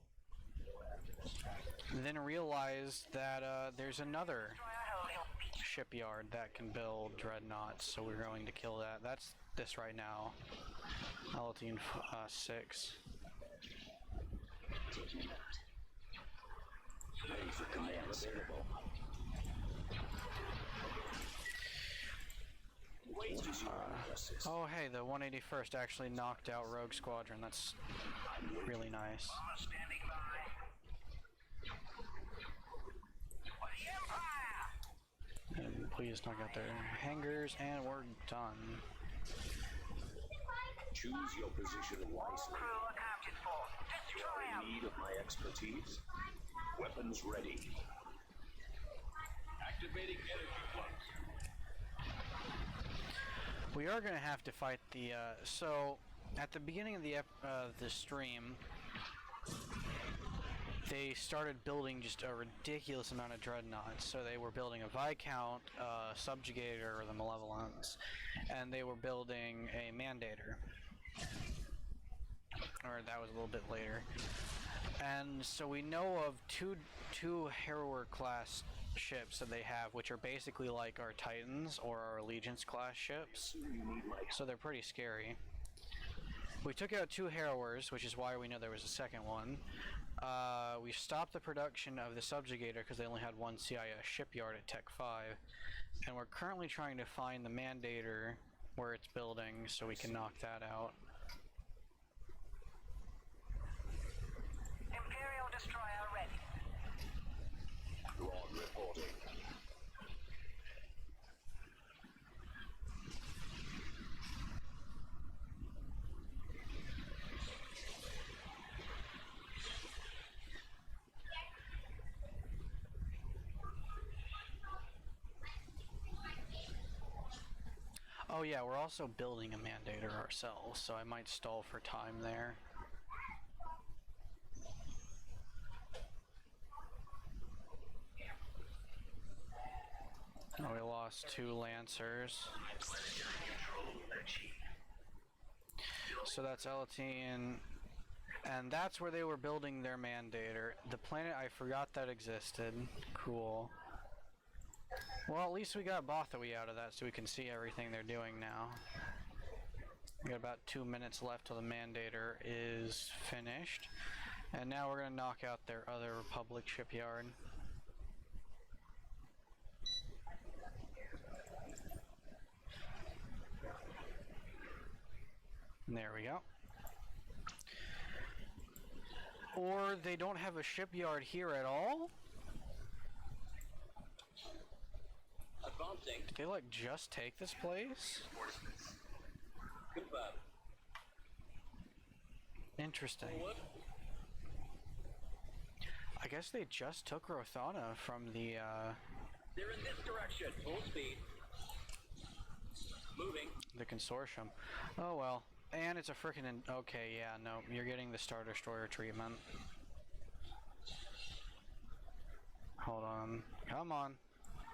And then realized that there's another shipyard that can build Dreadnoughts, so we're going to kill that. That's this right now. Velatine 6. Taking it out. Ready for command, sir. What is your analysis? Oh hey, the 181st actually knocked out Rogue Squadron. That's really nice. Bomber standing by. For the Empire! And please knock out their hangars, and we're done. Choose your position wisely. Crew accounted for. You are Destroy 'em! in need of my expertise. Weapons ready. Activating energy flux. We are going to have to fight the, so, at the beginning of the stream, they started building just a ridiculous amount of Dreadnoughts. So they were building a Viscount, Subjugator, or the Malevolence, and they were building a Mandator. Or that was a little bit later. And so we know of two Harrower class ships that they have, which are basically like our Titans or our Allegiance class ships. So they're pretty scary. We took out 2 harrowers, which is why we know there was a second one. We stopped the production of the subjugator because they only had 1 CIS shipyard at Tech 5. And we're currently trying to find the mandator where it's building so we can knock that out. Imperial destroyer ready. Lord reporting. Oh yeah, we're also building a mandator ourselves, so I might stall for time there. Oh, we lost 2 lancers. So that's Elatine, and that's where they were building their mandator. The planet, I forgot that existed. Cool. Well, at least we got Bothawi out of that so we can see everything they're doing now. We got about 2 minutes left till the mandator is finished. And now we're going to knock out their other Republic shipyard. There we go. Or they don't have a shipyard here at all? Advancing. Did they like just take this place? Confirmed. Interesting. Forward. I guess they just took Rothana from the They're in this direction. Full speed. Moving. consortium. Oh well. And it's a frickin' okay, yeah, no, you're getting the Star Destroyer treatment. Hold on. Come on.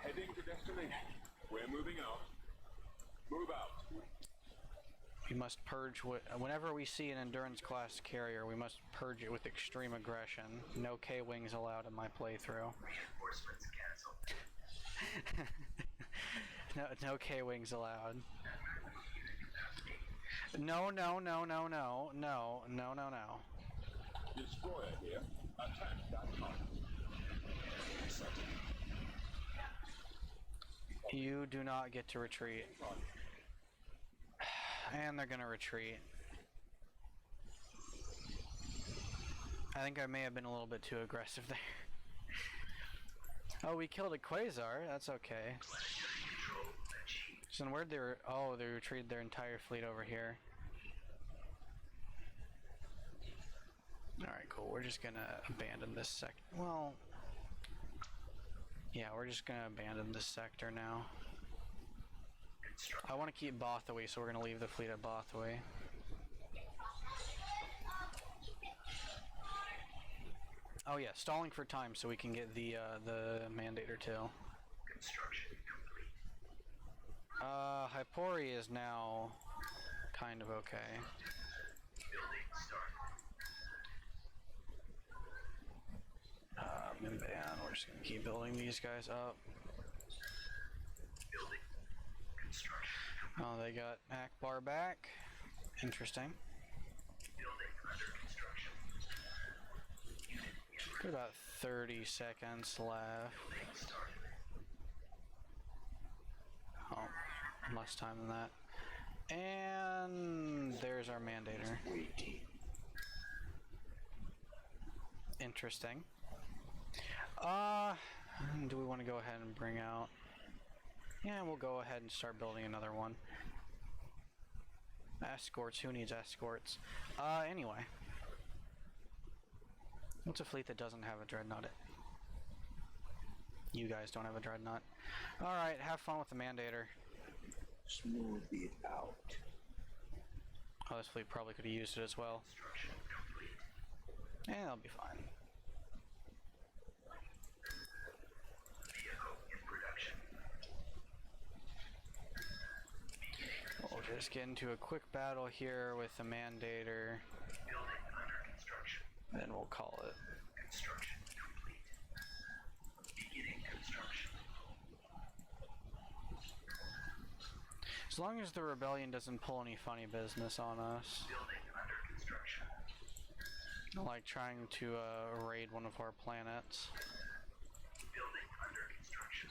Heading to destination. We're moving out. Move out. We must purge whenever we see an endurance class carrier, we must purge it with extreme aggression. No K-wings allowed in my playthrough. Reinforcements canceled. No K-wings allowed. No. Destroyer here. Attack that target. You do not get to retreat. And they're gonna retreat. I think I may have been a little bit too aggressive there. Oh, we killed a Quasar. That's okay. So where'd they? Oh, they retreated their entire fleet over here. All right, cool. We're just gonna abandon this sector. Well, yeah, we're just gonna abandon this sector now. I want to keep Bothawi, so we're gonna leave the fleet at Bothawi. Oh yeah, stalling for time so we can get the Mandator too. Construction complete. Hypori is now kind of okay. Building started. Mimban, we're just gonna keep building these guys up. Building. Construction. Oh, they got Akbar back. Interesting. Building under construction. Got about 30 seconds left. Building started. Oh, less time than that. And there's our Mandator. Interesting. Do we want to go ahead and bring out? Yeah, we'll go ahead and start building another one. Escorts, who needs escorts? Anyway. What's a fleet that doesn't have a Dreadnought? You guys don't have a Dreadnought. Alright, have fun with the Mandator. Smooth it out. Oh, this fleet probably could have used it as well. Construction complete. Yeah, that'll be fine. Vehicle in production. We'll just get into a quick battle here with the Mandator, Building under construction. then we'll call it. Construction complete. Beginning construction. As long as the rebellion doesn't pull any funny business on us. Building under construction. Like trying to raid one of our planets. Building under construction.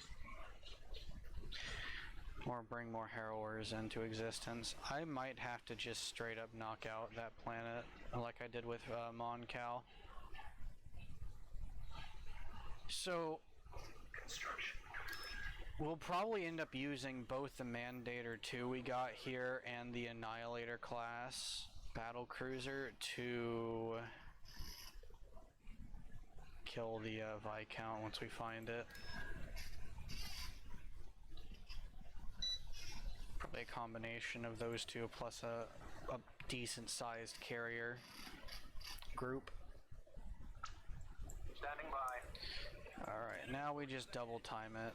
Or bring more Harrowers into existence. I might have to just straight up knock out that planet like I did with Mon Cal. So Construction. we'll probably end up using both the Mandator 2 we got here and the Annihilator class battle cruiser to kill the Viscount once we find it. Probably a combination of those two plus a decent sized carrier group. Standing by. Alright, now we just double time it.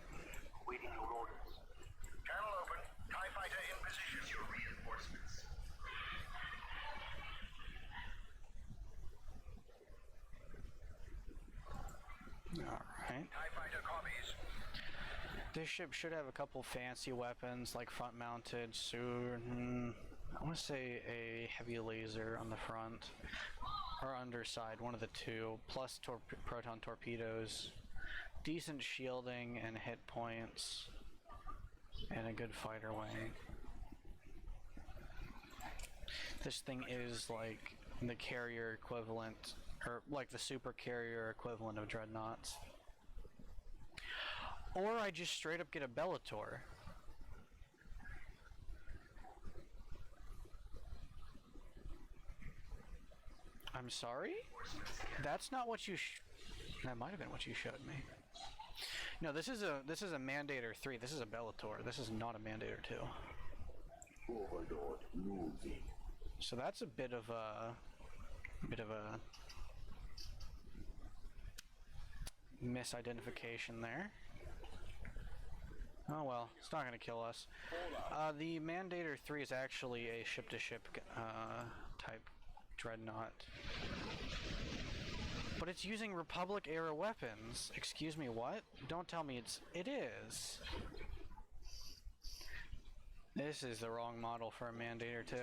Waiting your orders. Channel open. TIE fighter in position. Your reinforcements. Alright. TIE fighter copies. This ship should have a couple fancy weapons like front mounted, I want to say a heavy laser on the front. Or underside, one of the two, plus proton torpedoes. Decent shielding and hit points. And a good fighter wing. This thing is like the carrier equivalent, or like the super carrier equivalent of Dreadnoughts. Or I just straight up get a Bellator. I'm sorry? That's not what you that might have been what you showed me. No, this is a Mandator 3. This is a Bellator. This is not a Mandator 2. Overlord moving. So that's a bit of a misidentification there. Oh well, it's not gonna kill us. The Mandator 3 is actually a ship-to-ship type Dreadnought. But it's using Republic-era weapons. Excuse me, what? Don't tell me it is. This is the wrong model for a Mandator 2.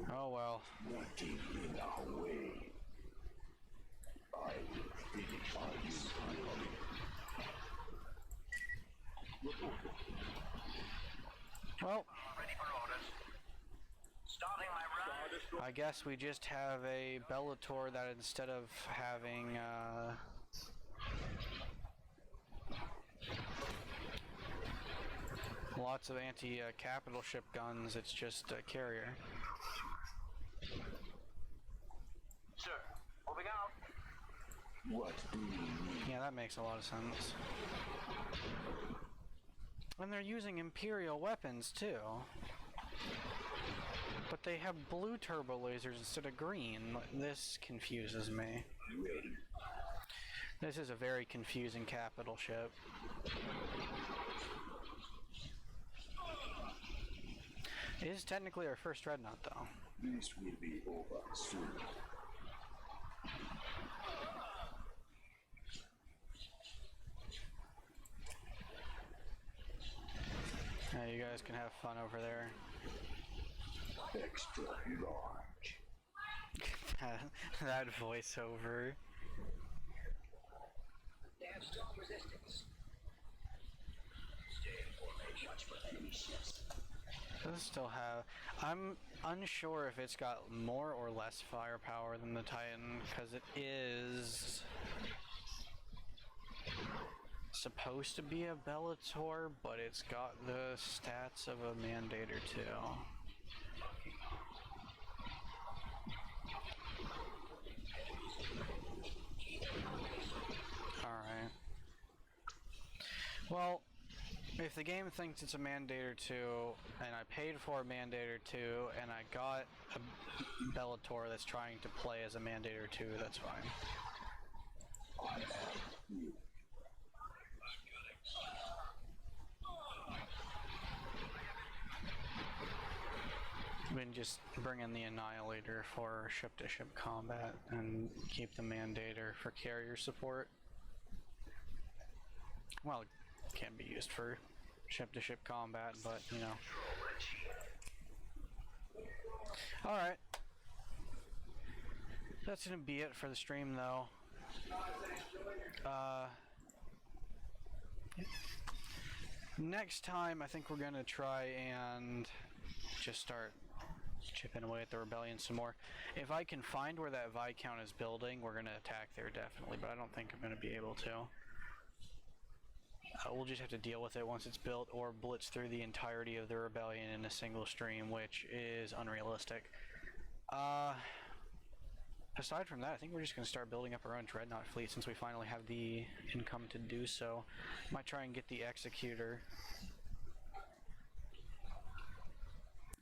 Oh well. Nothing in our way. I will finish our use. Well, Ready for orders. Starting my run. I guess we just have a Bellator that instead of having lots of anti-capital ship guns, it's just a carrier. Sir, moving out. What do you need? Yeah, that makes a lot of sense. And they're using Imperial weapons too. But they have blue turbo lasers instead of green. This confuses me. Ready. This is a very confusing capital ship. It is technically our first Dreadnought though. This will be over soon. Yeah, you guys can have fun over there. Extra large. that voiceover. They have strong resistance. Stay in formation. Watch for enemy ships. Does it still have... I'm unsure if it's got more or less firepower than the Titan, because it is supposed to be a Bellator, but it's got the stats of a Mandator too. Alright. Well, if the game thinks it's a Mandator 2, and I paid for a Mandator 2, and I got a Bellator that's trying to play as a Mandator 2, that's fine. I am you. We can just bring in the Annihilator for ship-to-ship combat, and keep the Mandator for carrier support. well, it can be used for ship-to-ship combat, but, you know. Alright. That's gonna be it for the stream, though. Next time, I think we're gonna try and just start chipping away at the rebellion some more. If I can find where that Viscount is building, we're gonna attack there definitely, but I don't think I'm gonna be able to. We'll just have to deal with it once it's built, or blitz through the entirety of the rebellion in a single stream, which is unrealistic. Aside from that, I think we're just going to start building up our own Dreadnought fleet since we finally have the income to do so. Might try and get the Executor.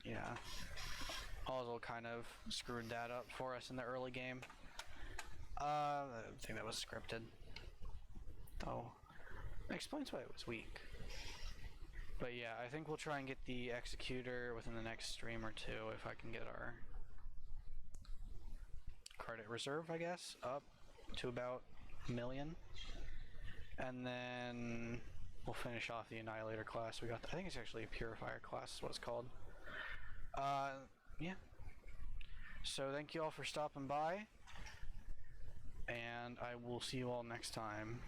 Yeah. Ozil kind of screwed that up for us in the early game. I think that was scripted. Oh. That explains why it was weak. But yeah, I think we'll try and get the Executor within the next stream or two if I can get our credit reserve, I guess, up to about 1 million. And then we'll finish off the Annihilator class. We got I think it's actually a Purifier class is what it's called. Yeah. So thank you all for stopping by, and I will see you all next time.